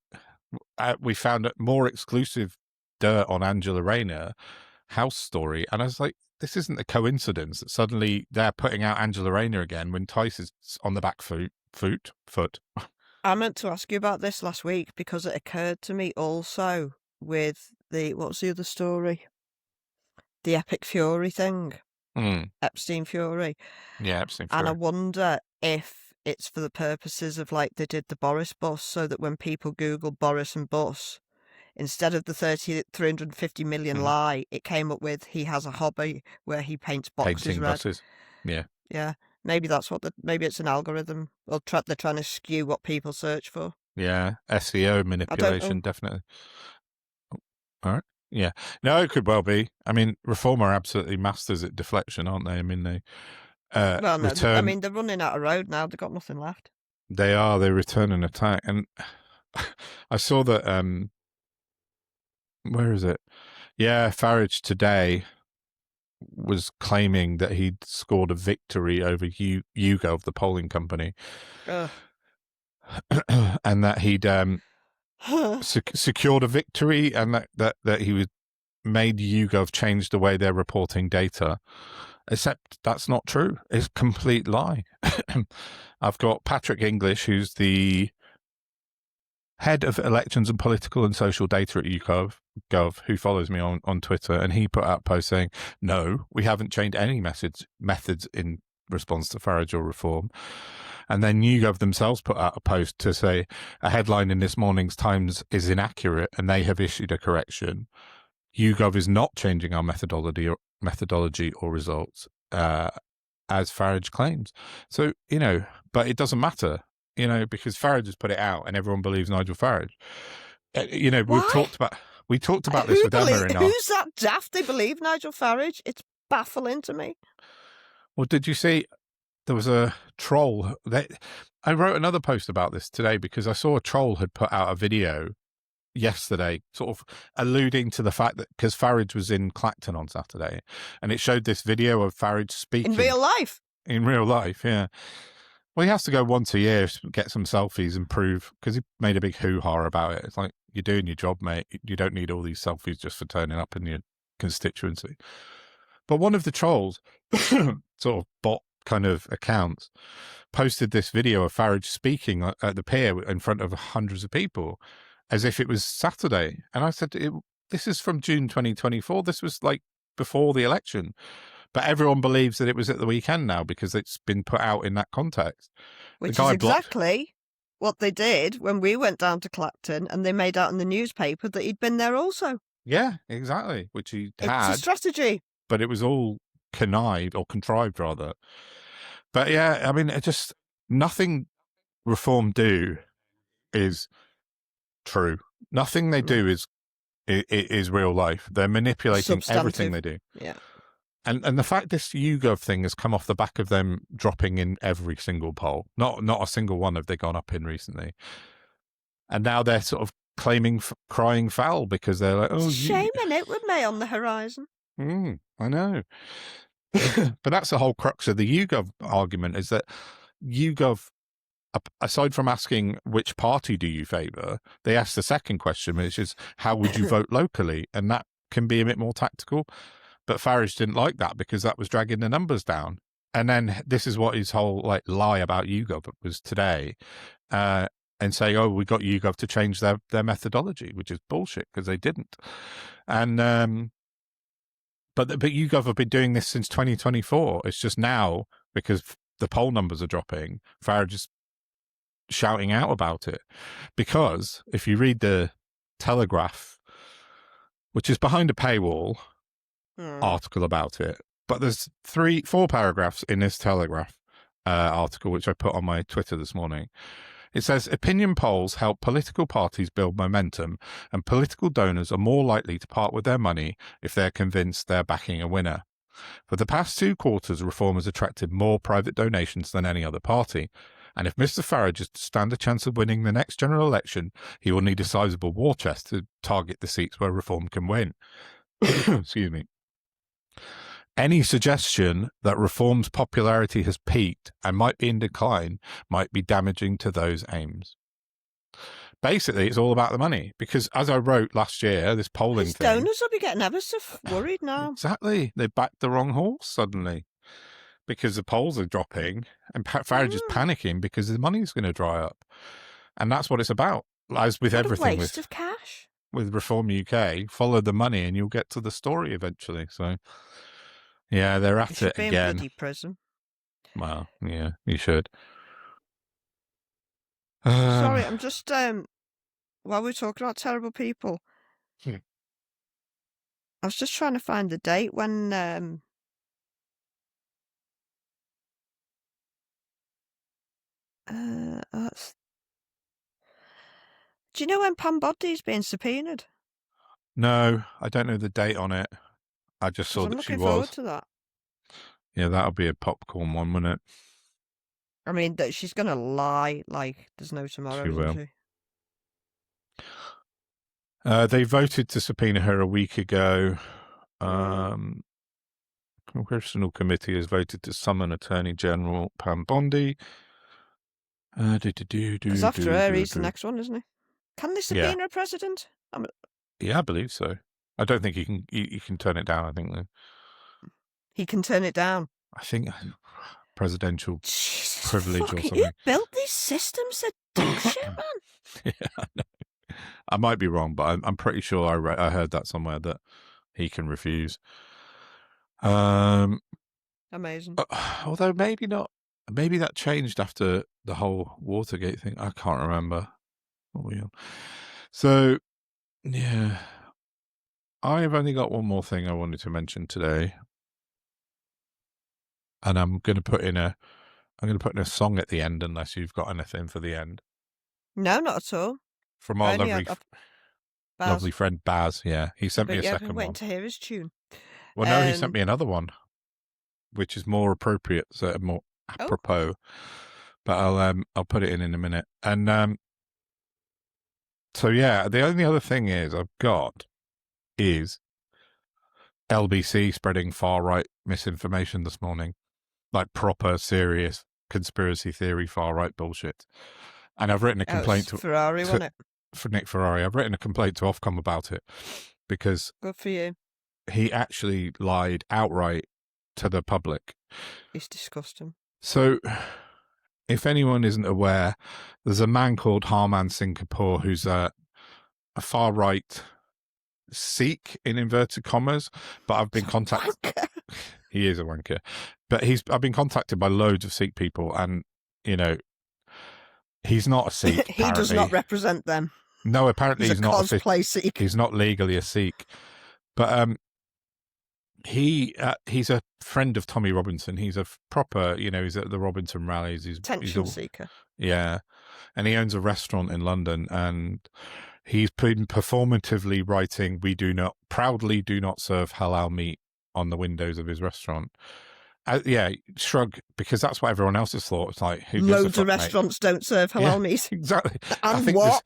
we found more exclusive dirt on Angela Rayner, house story. And I was like, this isn't a coincidence that suddenly they're putting out Angela Rayner again when Tice is on the back foot. I meant to ask you about this last week because it occurred to me also with what's the other story? The Epic Fury thing. Epstein Fury. Yeah, Epstein Fury. And I wonder if it's for the purposes of like they did the Boris bus, so that when people Google Boris and bus, instead of the 350 million lie, it came up with he has a hobby where he paints boxes Painting red. buses. Yeah. Yeah. Maybe that's what maybe it's an algorithm. Or they're trying to skew what people search for. Yeah, SEO manipulation, definitely. All right. Yeah. No, it could well be. I mean, Reform are absolutely masters at deflection, aren't they? I mean, they Well, no, return. I mean, they're running out of road now. They've got nothing left. They are. They return an attack, and I saw that. Where is it? Yeah, Farage today was claiming that he'd scored a victory over YouGov, the polling company, and that he'd secured a victory, and that he was made YouGov change the way they're reporting data. Except that's not true. It's a complete lie. I've got Patrick English, who's the head of elections and political and social data at YouGov, who follows me on Twitter, and he put out a post saying, no, we haven't changed any methods in response to Farage or Reform. And then YouGov themselves put out a post to say a headline in this morning's Times is inaccurate and they have issued a correction. YouGov is not changing our methodology or results, as Farage claims. So, but it doesn't matter, because Farage has put it out and everyone believes Nigel Farage. We talked about this with Emma. Who's that daft? They believe Nigel Farage? It's baffling to me. Well, did you see there was a troll? I wrote another post about this today because I saw a troll had put out a video yesterday, sort of alluding to the fact that because Farage was in Clacton on Saturday, and it showed this video of Farage speaking in real life. In real life, yeah. Well, he has to go once a year, get some selfies and prove, because he made a big hoo-ha about it. It's like, you're doing your job, mate. You don't need all these selfies just for turning up in your constituency. But one of the trolls, sort of bot kind of accounts, posted this video of Farage speaking at the pier in front of hundreds of people, as if it was Saturday. And I said, this is from June 2024. This was like before the election. But everyone believes that it was at the weekend now because it's been put out in that context. Which is exactly what they did when we went down to Clacton, and they made out in the newspaper that he'd been there also. Yeah, exactly. Which he had. It's a strategy. But it was all contrived rather. But yeah, I mean, nothing Reform do is true. Nothing they do is real life. They're manipulating everything they do. Yeah. And the fact this YouGov thing has come off the back of them dropping in every single poll. Not a single one have they gone up in recently. And now they're sort of crying foul because they're like, oh, shame in it with May on the horizon. I know. But that's the whole crux of the YouGov argument, is that YouGov, aside from asking which party do you favour, they ask the second question, which is how would you vote locally? And that can be a bit more tactical. But Farage didn't like that because that was dragging the numbers down. And then this is what his whole lie about YouGov was today, and saying, oh, we got YouGov to change their methodology, which is bullshit because they didn't. And but YouGov have been doing this since 2024. It's just now, because the poll numbers are dropping, Farage is shouting out about it. Because if you read the Telegraph, which is behind a paywall, article about it, but there's 4 paragraphs in this Telegraph article, which I put on my Twitter this morning. It says, opinion polls help political parties build momentum, and political donors are more likely to part with their money if they're convinced they're backing a winner. For the past 2 quarters, Reform has attracted more private donations than any other party. And if Mr. Farage is to stand a chance of winning the next general election, he will need a sizable war chest to target the seats where Reform can win. Excuse me. Any suggestion that Reform's popularity has peaked and might be in decline might be damaging to those aims. Basically, it's all about the money, because as I wrote last year, this polling thing... donors will be getting ever so worried now. Exactly. They backed the wrong horse suddenly because the polls are dropping, and Farage is panicking because the money's going to dry up. And that's what it's about. As with everything. Waste of cash. With Reform UK, follow the money and you'll get to the story eventually. So... yeah, they're at it again. In bloody prison. Well, yeah, you should. Sorry, I'm just while we're talking about terrible people, I was just trying to find the date when That's... Do you know when Pam Boddy's being subpoenaed? No, I don't know the date on it. I just saw I'm that she looking forward was. to that. Yeah, that'll be a popcorn one, wouldn't it? I mean, that she's going to lie like there's no tomorrow, She isn't will. she? They voted to subpoena her a week ago. Congressional committee has voted to summon Attorney General Pam Bondi. Because after her, he's the next one, isn't he? Can they subpoena a president? Yeah, I believe so. I don't think he can turn it down. I think he can turn it down. I think presidential Jesus privilege or something. Who built these systems? They're dog shit, man. Yeah, I know. I might be wrong, but I'm pretty sure I heard that somewhere that he can refuse. Amazing. Although maybe not. Maybe that changed after the whole Watergate thing. I can't remember. So, yeah. I've only got one more thing I wanted to mention today. And I'm going to put in a song at the end unless you've got anything for the end. No, not at all. From our lovely friend Baz. Yeah, he sent me a second one. Waiting to hear his tune. Well, no, he sent me another one, which is more appropriate, so more apropos. But I'll put it in a minute. And so yeah, the only other thing I've got is LBC spreading far right misinformation this morning, like proper serious conspiracy theory far right bullshit. And I've written a complaint to Ferrari, wasn't it? For Nick Ferrari. I've written a complaint to Ofcom about it because good for you. He actually lied outright to the public. It's disgusting. So, if anyone isn't aware, there's a man called Harman Singh Kapoor who's a far right Sikh in inverted commas, but I've been contacted. He is a wanker, but I've been contacted by loads of Sikh people, and he's not a Sikh. He does not represent them. No, apparently he's not a cosplay Sikh. He's not legally a Sikh, but he's a friend of Tommy Robinson. He's a proper, he's at the Robinson rallies. He's attention seeker. Yeah, and he owns a restaurant in London, and he's been performatively writing, "We proudly do not serve halal meat" on the windows of his restaurant. Shrug, because that's what everyone else has thought. It's like, who loads of restaurants don't serve halal meat. Exactly. And I think what?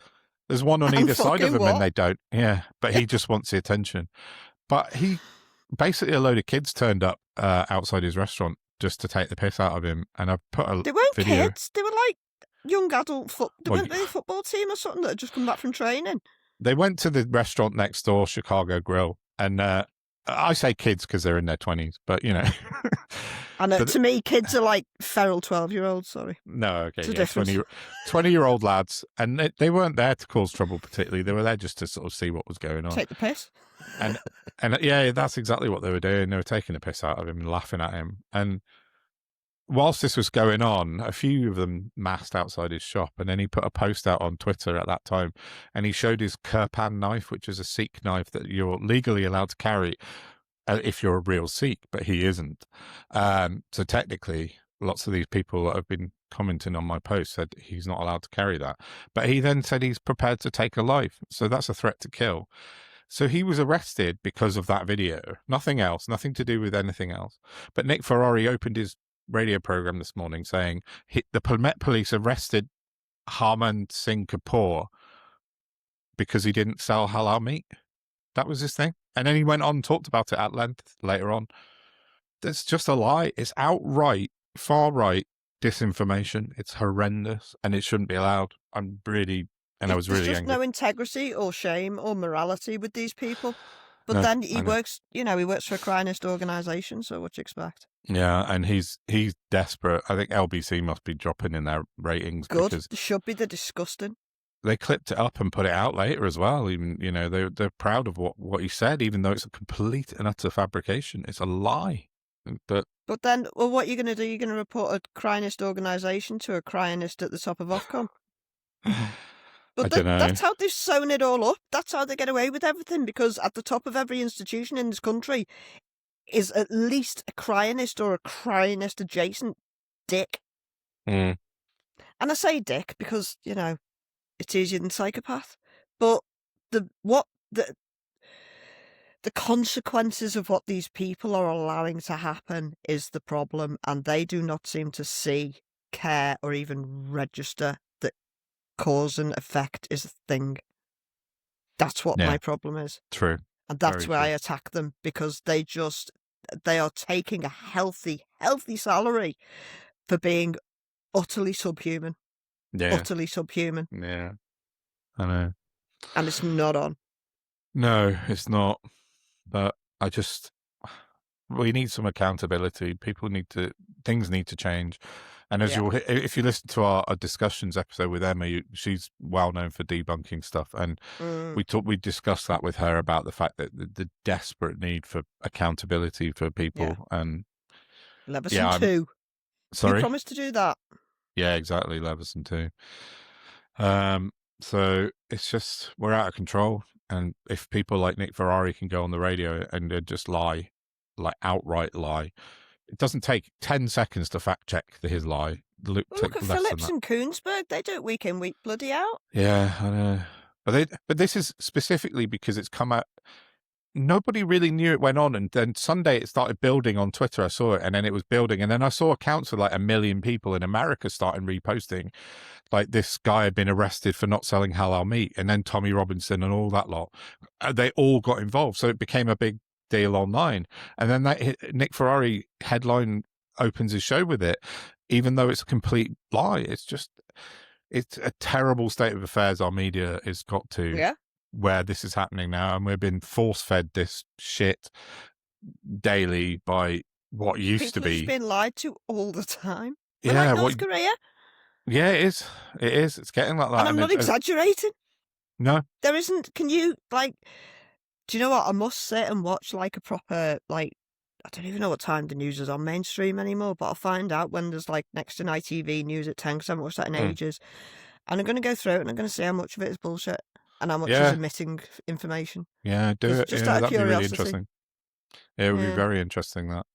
There's one on either side of him, and they don't. Yeah, but he just wants the attention. But basically, a load of kids turned up outside his restaurant just to take the piss out of him, and I put a They weren't video. Kids. They were like young adult weren't they a football team or something that had just come back from training? They went to the restaurant next door, Chicago Grill, and I say kids because they're in their 20s, but And to me, kids are like feral 12-year-olds. Sorry. No, okay, 20-year-old lads, and they weren't there to cause trouble particularly. They were there just to sort of see what was going on, take the piss. And yeah, that's exactly what they were doing. They were taking the piss out of him and laughing at him. And whilst this was going on, a few of them massed outside his shop, and then he put a post out on Twitter at that time, and he showed his Kirpan knife, which is a Sikh knife that you're legally allowed to carry if you're a real Sikh, but he isn't. So technically, lots of these people that have been commenting on my post said he's not allowed to carry that. But he then said he's prepared to take a life. So that's a threat to kill. So he was arrested because of that video. Nothing else, nothing to do with anything else. But Nick Ferrari opened his radio program this morning saying the Met police arrested Harman Singh Kapoor because he didn't sell halal meat. That was his thing. And then he went on and talked about it at length later on. That's just a lie. It's outright far right disinformation. It's horrendous, and it shouldn't be allowed. I was really There's angry. There's no integrity or shame or morality with these people. But then he works, he works for a cryenist organisation, so what do you expect? Yeah, and he's desperate. I think LBC must be dropping in their ratings. Good. Because they should be. They're disgusting. They clipped it up and put it out later as well. Even they're proud of what he said, even though it's a complete and utter fabrication. It's a lie. But then, well, what are you going to do? You're going to report a cryenist organisation to a cryenist at the top of Ofcom. But that's how they've sewn it all up. That's how they get away with everything, because at the top of every institution in this country is at least a cryenist or a cryenist adjacent dick. Mm. And I say dick because, you know, it's easier than psychopath. But the consequences of what these people are allowing to happen is the problem, and they do not seem to see, care, or even register that cause and effect is a thing. That's what my problem is. True. And that's where I attack them, because they are taking a healthy salary for being utterly subhuman. Yeah. Utterly subhuman. Yeah. I know. And it's not on. No, it's not. But we need some accountability. Things need to change. And as if you listen to our discussions episode with Emma, she's well known for debunking stuff, and we discussed that with her about the fact that the desperate need for accountability for people. And Leveson 2. Sorry, you promised to do that. Yeah, exactly. Leveson 2. So it's just, we're out of control. And if people like Nick Ferrari can go on the radio and just lie, like outright lie, it doesn't take 10 seconds to fact check his lie. Look at Phillips and Koonsberg. They do it week in, week bloody out. Yeah, I know. But this is specifically because it's come out. Nobody really knew it went on, and then Sunday it started building on Twitter. I saw it, and then it was building, and then I saw accounts of like 1 million people in America starting reposting, like this guy had been arrested for not selling halal meat, and then Tommy Robinson and all that lot. They all got involved, so it became a big deal online. And then Nick Ferrari headline opens his show with it, even though it's a complete lie. It's a terrible state of affairs our media has got to. Yeah. Where this is happening now, and we've been force-fed this shit daily by what used to be. People have been lied to all the time. Yeah, like North Korea. Yeah, it is. It is. It's getting like that. And I'm not exaggerating. No. There isn't. Can you, like, do you know what? I must sit and watch like a proper, like, I don't even know what time the news is on mainstream anymore, but I'll find out when there's like next to ITV news at 10, because I haven't watched that in ages. And I'm going to go through it and I'm going to see how much of it is bullshit. And how much is omitting information. Yeah, do it. Just out of that'd curiosity. be really interesting. Yeah, it would be very interesting, that.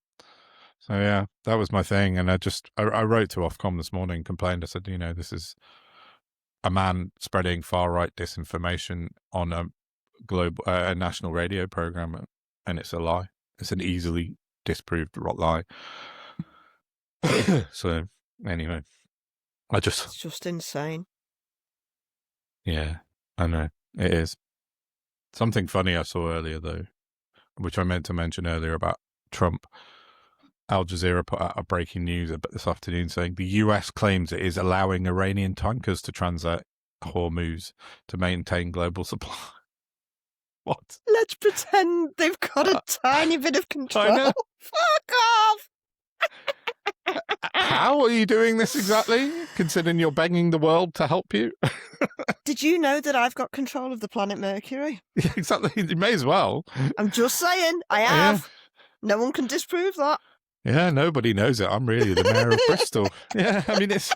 So, yeah, that was my thing. And I wrote to Ofcom this morning, complained. I said, this is a man spreading far-right disinformation on a national radio program, and it's a lie. It's an easily disproved lie. So, anyway, It's just insane. Yeah, I know. It is. Something funny I saw earlier, though, which I meant to mention earlier about Trump. Al Jazeera put out a breaking news this afternoon saying the US claims it is allowing Iranian tankers to transit Hormuz to maintain global supply. What? Let's pretend they've got a tiny bit of control. I know. Fuck off! How are you doing this exactly, considering you're begging the world to help you? Did you know that I've got control of the planet Mercury? Yeah, exactly. You may as well. I'm just saying, I have. Yeah. No one can disprove that. Yeah, nobody knows it. I'm really the mayor of Bristol. Yeah, I mean, it's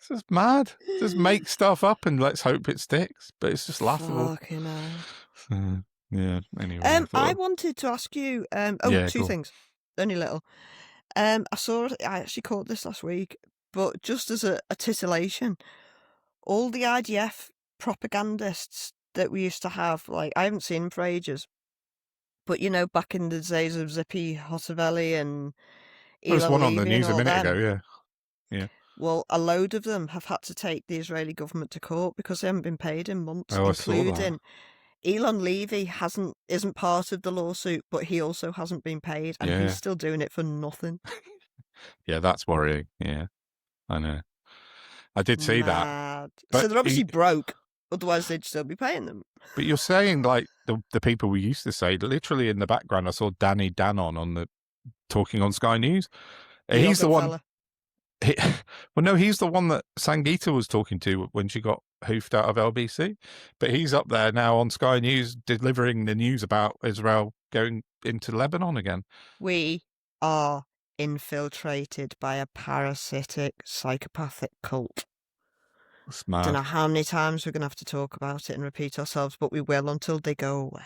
just mad. Just make stuff up and let's hope it sticks. But it's just laughable. Fucking hell. So, yeah, anyway. I wanted to ask you, two things. Only little. I actually caught this last week, but just as a titillation, all the IDF propagandists that we used to have, like, I haven't seen them for ages, but, back in the days of Zippy Hotovelli and there was one on the news a minute ago, yeah. Well, a load of them have had to take the Israeli government to court because they haven't been paid in months, including Elon Levy isn't part of the lawsuit, but he also hasn't been paid, and he's still doing it for nothing. Yeah, that's worrying. Yeah, I know. I did see that. So they're obviously broke, otherwise they'd still be paying them. But you're saying, like, the people we used to say, literally in the background, I saw Danny Dannon talking on Sky News. He's the one. He's the one that Sangeeta was talking to when she got hoofed out of LBC. But he's up there now on Sky News delivering the news about Israel going into Lebanon again. We are infiltrated by a parasitic, psychopathic cult. Smart. I don't know how many times we're going to have to talk about it and repeat ourselves, but we will until they go away.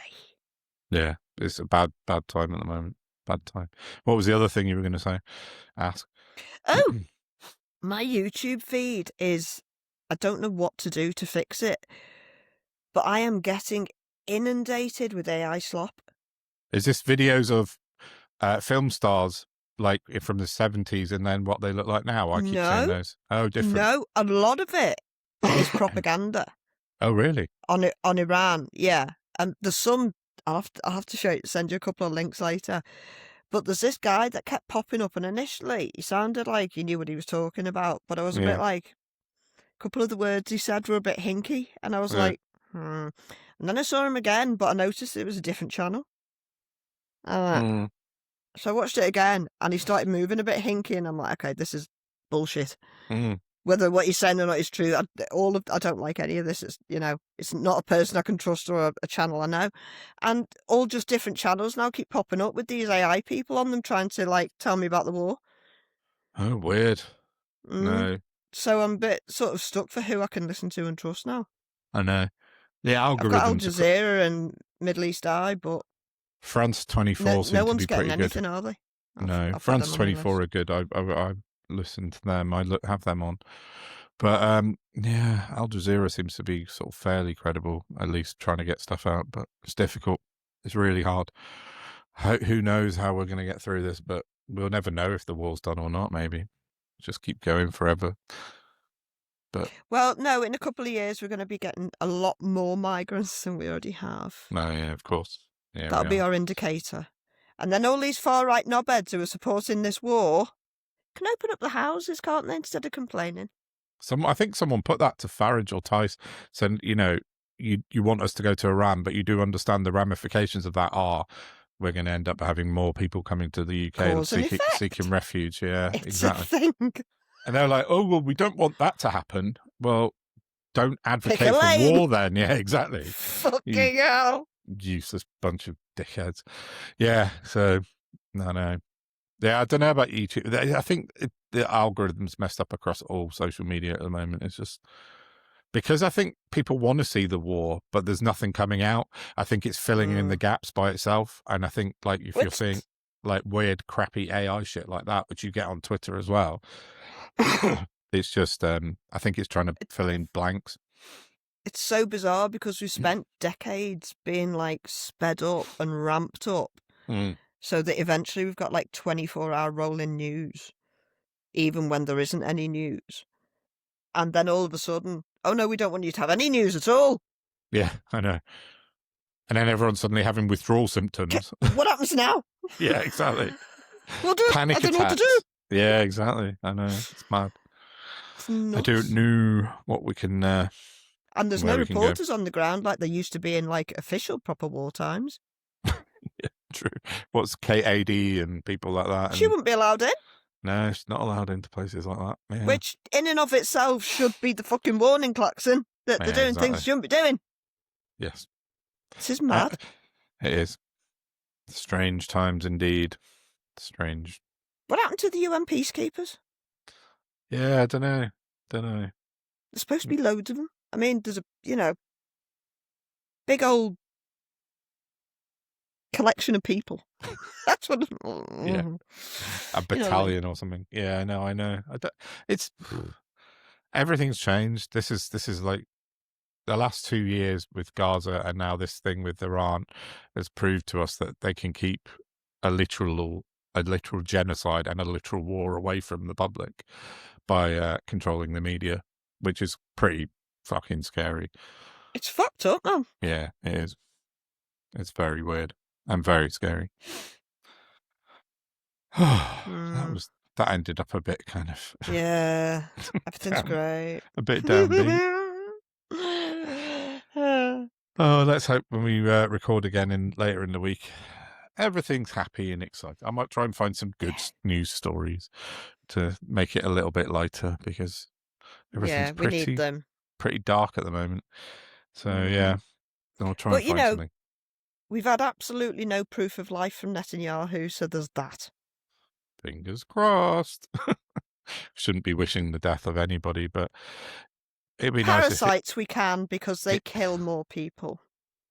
Yeah, it's a bad time at the moment. Bad time. What was the other thing you were going to say? Ask. Oh, My YouTube feed is, I don't know what to do to fix it, but I am getting inundated with AI slop. Is this videos of film stars like from the 70s and then what they look like now? I keep saying those. Oh, different. No, a lot of it is propaganda. Oh, really? On Iran, yeah. And there's some, I'll have to send you a couple of links later. But there's this guy that kept popping up, and initially he sounded like he knew what he was talking about, but I was a bit like, a couple of the words he said were a bit hinky, and I was like, And then I saw him again, but I noticed it was a different channel. So I watched it again, and he started moving a bit hinky, and I'm like, okay, this is bullshit. Whether what he's saying or not is true, I don't like any of this. It's, it's not a person I can trust or a channel I know. And all just different channels now keep popping up with these AI people on them trying to, like, tell me about the war. Oh, weird. No. So I'm a bit sort of stuck for who I can listen to and trust now. I know. The algorithms. I've got Al Jazeera and Middle East Eye, but France 24 seem to be pretty anything, good. Are they? No, France 24 are good. I listen to them. I have them on. But yeah, Al Jazeera seems to be sort of fairly credible, at least trying to get stuff out. But it's difficult. It's really hard. Who knows how we're going to get through this? But we'll never know if the war's done or not. Maybe just keep going forever. But well, no, in a couple of years we're going to be getting a lot more migrants than we already have. No, yeah, of course. Yeah, that'll be our indicator. And then all these far-right knobheads who are supporting this war can open up the houses, can't they, instead of complaining? I think someone put that to Farage or Tice, said, you want us to go to Iran, but you do understand the ramifications of that are we're going to end up having more people coming to the UK seeking refuge. Yeah, it's exactly. A thing. And they're like, oh, well, we don't want that to happen. Well, don't advocate for war then. Yeah, exactly. Fucking hell. Useless bunch of dickheads. Yeah, so, no. Yeah, I don't know about YouTube. I think the algorithm's messed up across all social media at the moment. It's just because I think people want to see the war, but there's nothing coming out. I think it's filling in the gaps by itself. And I think, like, if you're seeing like weird, crappy AI shit like that, which you get on Twitter as well, it's just, I think it's trying to fill in blanks. It's so bizarre because we've spent decades being, like, sped up and ramped up so that eventually we've got, like, 24-hour rolling news, even when there isn't any news. And then all of a sudden, oh, no, we don't want you to have any news at all. Yeah, I know. And then everyone's suddenly having withdrawal symptoms. What happens now? Yeah, exactly. Panic attacks. Know what to do. Yeah, exactly. I know. It's mad. It's nuts. I don't know what we can... and there's no reporters on the ground like there used to be in, like, official proper war times. Yeah, true. What's KAD and people like that? She wouldn't be allowed in. No, she's not allowed into places like that. Yeah. Which, in and of itself, should be the fucking warning klaxon that they're doing things they shouldn't be doing. Yes. This is mad. It is. Strange times indeed. Strange. What happened to the UN peacekeepers? Yeah, I don't know. There's supposed to be loads of them. I mean, there's a, big old collection of people. That's what. Yeah, a battalion or something. Yeah, I know. It's everything's changed. This is like the last 2 years with Gaza, and now this thing with Iran has proved to us that they can keep a literal genocide and a literal war away from the public by controlling the media, which is pretty fucking scary. It's fucked up, man. Yeah, it is. It's very weird and very scary. That ended up a bit kind of. Yeah, everything's great. A bit downbeat. Oh, let's hope when we record again later in the week, everything's happy and exciting. I might try and find some good news stories to make it a little bit lighter because everything's we need them. Pretty dark at the moment. So yeah, I'll try and find something. We've had absolutely no proof of life from Netanyahu, so there's that. Fingers crossed. Shouldn't be wishing the death of anybody, but it'd be Parasites nice we can because they kill more people.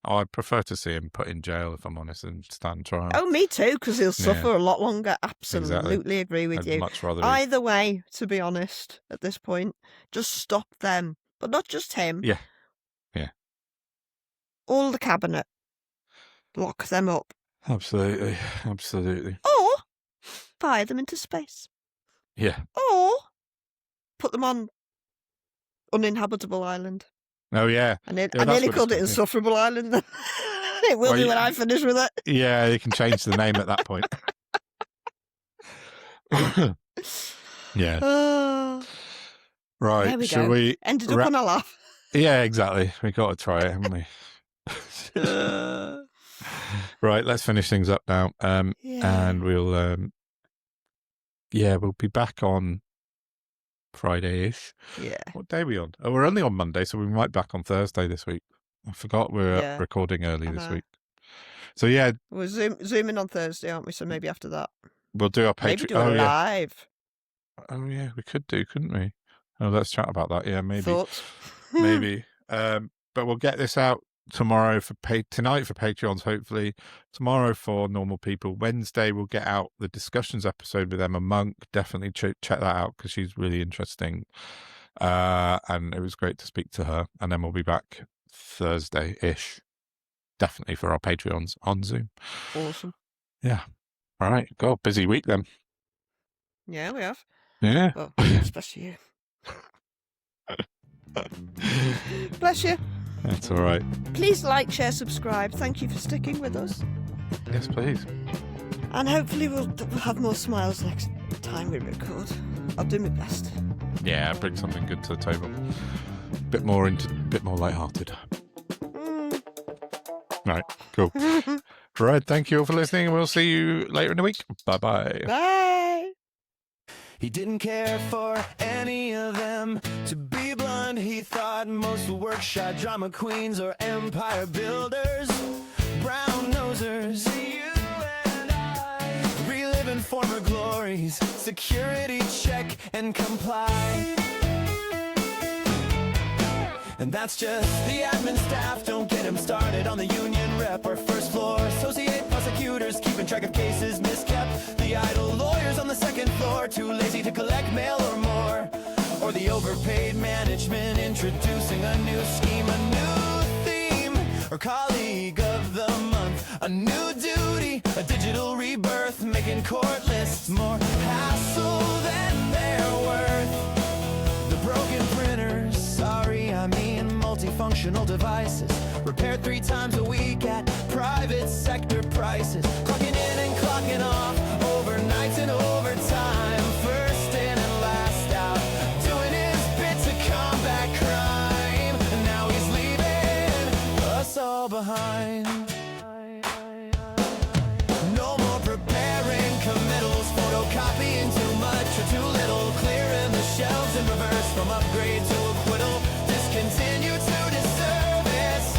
I'd prefer to see him put in jail, if I'm honest, and stand trial. Oh, me too, because he'll suffer Yeah. a lot longer. Absolutely Exactly. agree with I'd you. much rather Either way, to be honest, at this point, just stop them. But not just him. Yeah. Yeah. All the cabinet. Lock them up. Absolutely. Absolutely. Or fire them into space. Yeah. Or put them on uninhabitable island. Oh, yeah. I that's nearly what called it it's Insufferable Island. It will Well, be you- when I finish with it. Yeah, you can change the name at that point. Yeah. Right. There we Shall go. we Ended up on a laugh. Yeah, exactly. We got to try it, haven't we? Right, let's finish things up now. And we'll we'll be back on Friday-ish. Yeah. What day are we on? Oh, we're only on Monday, so we might be back on Thursday this week. I forgot we're recording early this week. So yeah, we're zooming on Thursday, aren't we? So maybe after that we'll do our Patreon. Maybe do it live. Oh yeah, we could do, couldn't we? Oh, let's chat about that. Yeah, maybe. Thoughts? Maybe. But we'll get this out tomorrow tonight for Patreons, hopefully. Tomorrow for normal people. Wednesday we'll get out the discussions episode with Emma Monk. Definitely check that out because she's really interesting. And it was great to speak to her. And then we'll be back Thursday-ish. Definitely for our Patreons on Zoom. Awesome. Yeah. All right. God, busy week then. Yeah, we have. Yeah. Well, especially you. Bless you. That's all right. Please like, share, subscribe. Thank you for sticking with us. Yes, please. And hopefully we'll have more smiles next time we record. I'll do my best. Yeah, bring something good to the table. Bit more lighthearted. Right, cool. Right, thank you all for listening, and we'll see you later in the week. Bye-bye. Bye. He didn't care for any of them. To be blunt, he thought most were workshop drama queens or empire builders. Brown nosers, you and I, reliving former glories. Security check and comply. And that's just the admin staff. Don't get him started on the union rep or first floor. Associate prosecutors keeping track of cases miskept. The idle lawyers on the second floor, too lazy to collect mail or more. Or the overpaid management introducing a new scheme, a new theme. Or colleague of the month, a new duty, a digital rebirth, making court lists more hassle than they're worth. The broken printers, sorry, I mean multifunctional devices, repaired 3 times a week at private sector prices, clocking in and clocking off, overnights and overtime, first in and last out, doing his bit to combat crime, and now he's leaving us all behind. No more preparing committals, photocopying too much or too little, clearing the shelves in reverse from upgrade to acquittal, discontinue to disservice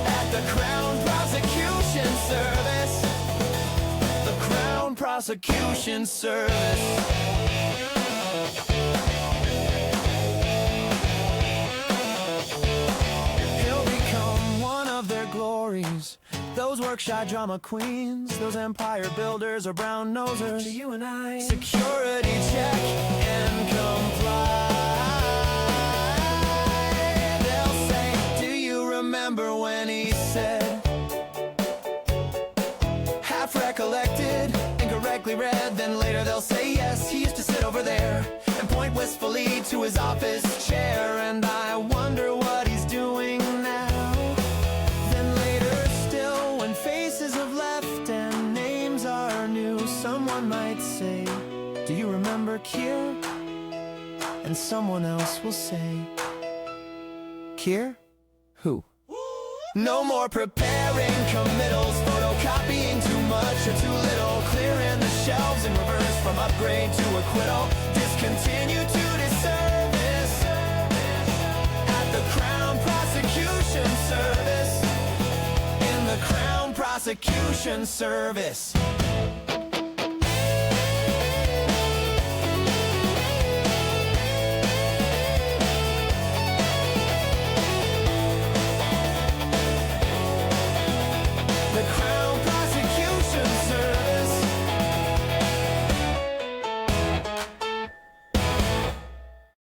at the Crown Prosecution Service. The Crown Prosecution Service. He'll become one of their glories. Those workshop drama queens, those empire builders or brown nosers. To you and I, security check and comply. They'll say, do you remember when he said, half recollected, incorrectly read, then later they'll say, yes, he used to sit over there and point wistfully to his office chair, and I wonder what he's doing now. Then later still, when faces have left and names are new, someone might say, do you remember Kier? And someone else will say, Kier? Who? No more preparing committals, photocopying too much or too little, clearing the shelves in reverse from upgrade to acquittal, discontinue to disservice at the Crown Prosecution Service. In the Crown Prosecution Service.